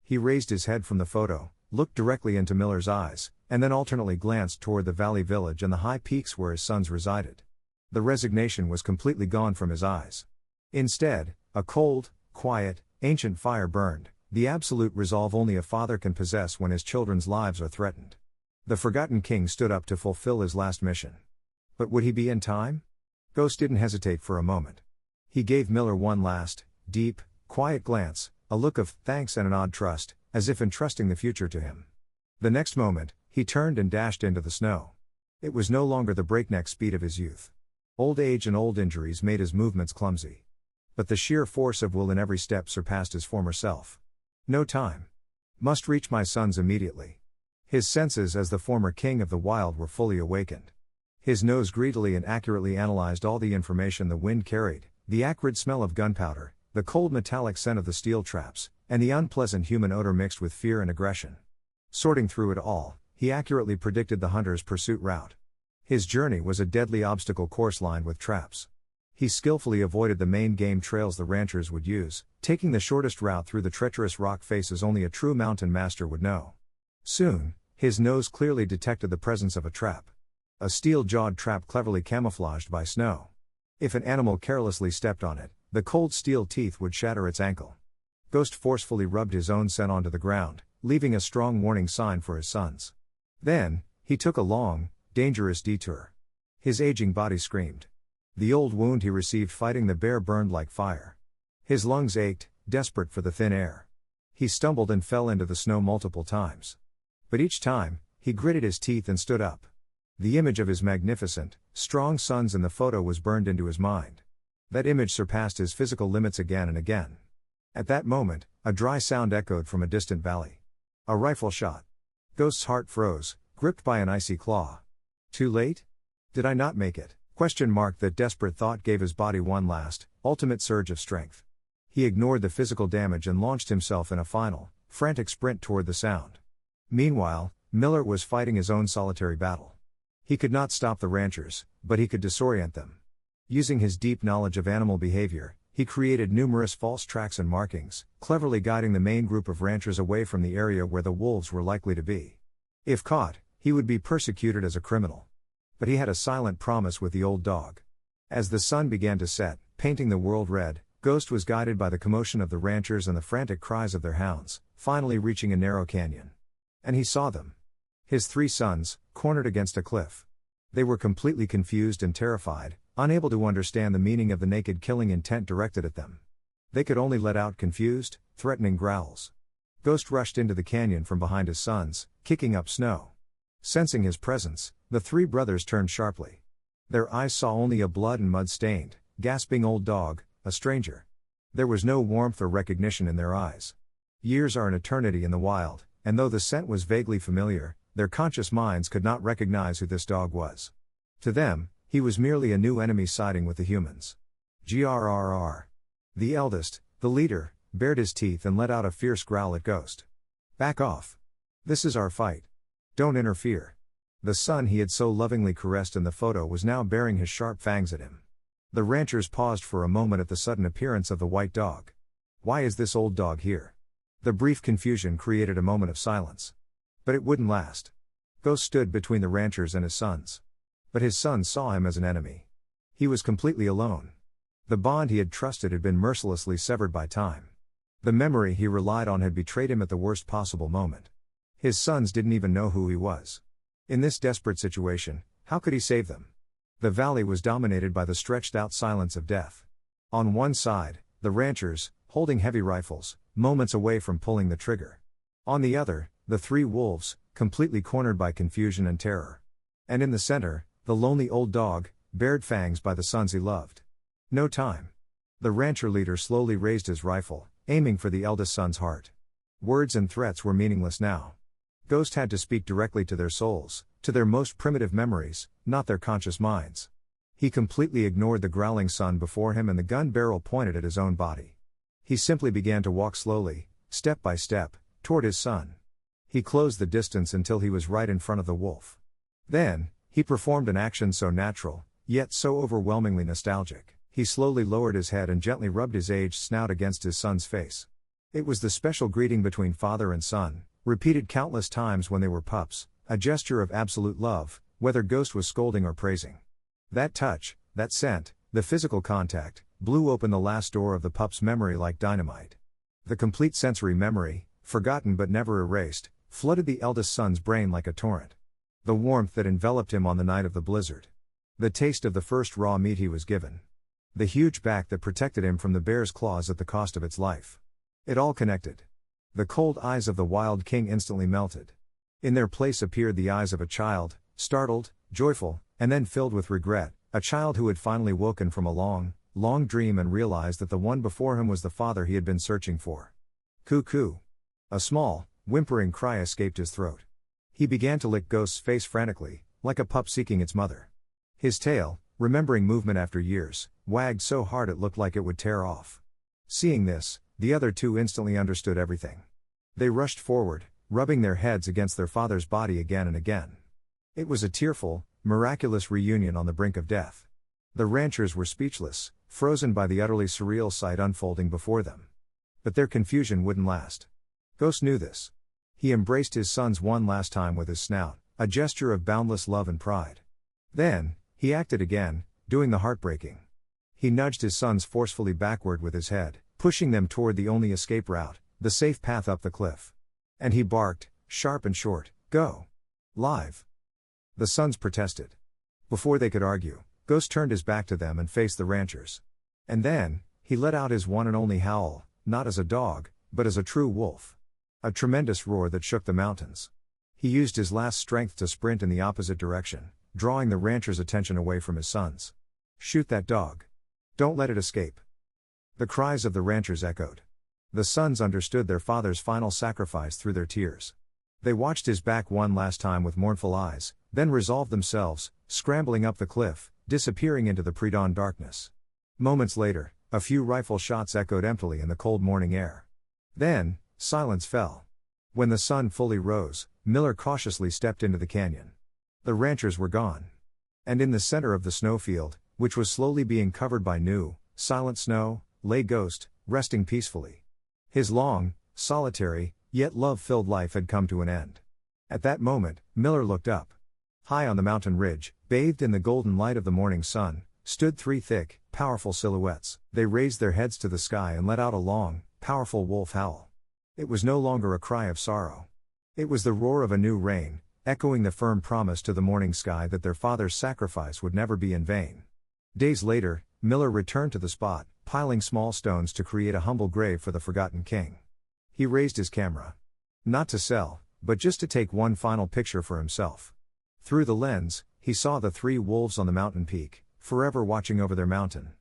He raised his head from the photo, looked directly into Miller's eyes, and then alternately glanced toward the valley village and the high peaks where his sons resided. The resignation was completely gone from his eyes. Instead, a cold, quiet, ancient fire burned, the absolute resolve only a father can possess when his children's lives are threatened. The forgotten king stood up to fulfill his last mission. But would he be in time? Ghost didn't hesitate for a moment. He gave Miller one last, deep, quiet glance, a look of thanks and an odd trust, as if entrusting the future to him. The next moment, he turned and dashed into the snow. It was no longer the breakneck speed of his youth. Old age and old injuries made his movements clumsy. But the sheer force of will in every step surpassed his former self. No time. Must reach my sons immediately. His senses as the former king of the wild were fully awakened. His nose greedily and accurately analyzed all the information the wind carried, the acrid smell of gunpowder, the cold metallic scent of the steel traps, and the unpleasant human odor mixed with fear and aggression. Sorting through it all, he accurately predicted the hunter's pursuit route. His journey was a deadly obstacle course lined with traps. He skillfully avoided the main game trails the ranchers would use, taking the shortest route through the treacherous rock faces only a true mountain master would know. Soon, his nose clearly detected the presence of a trap. A steel-jawed trap cleverly camouflaged by snow. If an animal carelessly stepped on it, the cold steel teeth would shatter its ankle. Ghost forcefully rubbed his own scent onto the ground, leaving a strong warning sign for his sons. Then, he took a long, dangerous detour. His aging body screamed. The old wound he received fighting the bear burned like fire. His lungs ached, desperate for the thin air. He stumbled and fell into the snow multiple times. But each time, he gritted his teeth and stood up. The image of his magnificent, strong sons in the photo was burned into his mind. That image surpassed his physical limits again and again. At that moment, a dry sound echoed from a distant valley. A rifle shot. Ghost's heart froze, gripped by an icy claw. Too late? Did I not make it? That desperate thought gave his body one last, ultimate surge of strength. He ignored the physical damage and launched himself in a final, frantic sprint toward the sound. Meanwhile, Miller was fighting his own solitary battle. He could not stop the ranchers, but he could disorient them. Using his deep knowledge of animal behavior, he created numerous false tracks and markings, cleverly guiding the main group of ranchers away from the area where the wolves were likely to be. If caught, he would be persecuted as a criminal. But he had a silent promise with the old dog. As the sun began to set, painting the world red, Ghost was guided by the commotion of the ranchers and the frantic cries of their hounds, finally reaching a narrow canyon. And he saw them. His 3 sons, cornered against a cliff. They were completely confused and terrified, unable to understand the meaning of the naked killing intent directed at them. They could only let out confused, threatening growls. Ghost rushed into the canyon from behind his sons, kicking up snow. Sensing his presence, the 3 brothers turned sharply. Their eyes saw only a blood and mud-stained, gasping old dog, a stranger. There was no warmth or recognition in their eyes. Years are an eternity in the wild, and though the scent was vaguely familiar, their conscious minds could not recognize who this dog was. To them, he was merely a new enemy siding with the humans. Grrr. The eldest, the leader, bared his teeth and let out a fierce growl at Ghost. Back off. This is our fight. Don't interfere. The son he had so lovingly caressed in the photo was now baring his sharp fangs at him. The ranchers paused for a moment at the sudden appearance of the white dog. Why is this old dog here? The brief confusion created a moment of silence. But it wouldn't last. Ghost stood between the ranchers and his sons. But his sons saw him as an enemy. He was completely alone. The bond he had trusted had been mercilessly severed by time. The memory he relied on had betrayed him at the worst possible moment. His sons didn't even know who he was. In this desperate situation, how could he save them? The valley was dominated by the stretched-out silence of death. On one side, the ranchers, holding heavy rifles, moments away from pulling the trigger. On the other, the 3 wolves, completely cornered by confusion and terror. And in the center, the lonely old dog, bared fangs by the sons he loved. No time. The rancher leader slowly raised his rifle, aiming for the eldest son's heart. Words and threats were meaningless now. Ghost had to speak directly to their souls, to their most primitive memories, not their conscious minds. He completely ignored the growling son before him and the gun barrel pointed at his own body. He simply began to walk slowly, step by step, toward his son. He closed the distance until he was right in front of the wolf. Then, he performed an action so natural, yet so overwhelmingly nostalgic. He slowly lowered his head and gently rubbed his aged snout against his son's face. It was the special greeting between father and son, repeated countless times when they were pups, a gesture of absolute love, whether Ghost was scolding or praising. That touch, that scent, the physical contact, blew open the last door of the pup's memory like dynamite. The complete sensory memory, forgotten but never erased, flooded the eldest son's brain like a torrent. The warmth that enveloped him on the night of the blizzard. The taste of the first raw meat he was given. The huge back that protected him from the bear's claws at the cost of its life. It all connected. The cold eyes of the wild king instantly melted. In their place appeared the eyes of a child, startled, joyful, and then filled with regret, a child who had finally woken from a long, long dream and realized that the one before him was the father he had been searching for. Coo-coo. A small, whimpering cry escaped his throat. He began to lick Ghost's face frantically, like a pup seeking its mother. His tail, remembering movement after years, wagged so hard it looked like it would tear off. Seeing this, the other two instantly understood everything. They rushed forward, rubbing their heads against their father's body again and again. It was a tearful, miraculous reunion on the brink of death. The ranchers were speechless, frozen by the utterly surreal sight unfolding before them. But their confusion wouldn't last. Ghost knew this. He embraced his sons one last time with his snout, a gesture of boundless love and pride. Then, he acted again, doing the heartbreaking. He nudged his sons forcefully backward with his head, pushing them toward the only escape route, the safe path up the cliff. And he barked, sharp and short, "Go! Live!" The sons protested. Before they could argue, Ghost turned his back to them and faced the ranchers. And then, he let out his one and only howl, not as a dog, but as a true wolf. A tremendous roar that shook the mountains. He used his last strength to sprint in the opposite direction, drawing the ranchers' attention away from his sons. "Shoot that dog! Don't let it escape!" The cries of the ranchers echoed. The sons understood their father's final sacrifice through their tears. They watched his back one last time with mournful eyes, then resolved themselves, scrambling up the cliff, disappearing into the pre-dawn darkness. Moments later, a few rifle shots echoed emptily in the cold morning air. Then, silence fell. When the sun fully rose, Miller cautiously stepped into the canyon. The ranchers were gone. And in the center of the snowfield, which was slowly being covered by new, silent snow, lay Ghost, resting peacefully. His long, solitary, yet love-filled life had come to an end. At that moment, Miller looked up. High on the mountain ridge, bathed in the golden light of the morning sun, stood three thick, powerful silhouettes. They raised their heads to the sky and let out a long, powerful wolf howl. It was no longer a cry of sorrow. It was the roar of a new reign, echoing the firm promise to the morning sky that their father's sacrifice would never be in vain. Days later, Miller returned to the spot, piling small stones to create a humble grave for the forgotten king. He raised his camera. Not to sell, but just to take one final picture for himself. Through the lens, he saw the three wolves on the mountain peak, forever watching over their mountain.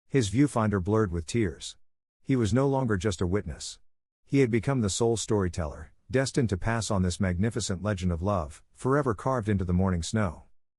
His viewfinder blurred with tears. He was no longer just a witness. He had become the sole storyteller, destined to pass on this magnificent legend of love, forever carved into the morning snow.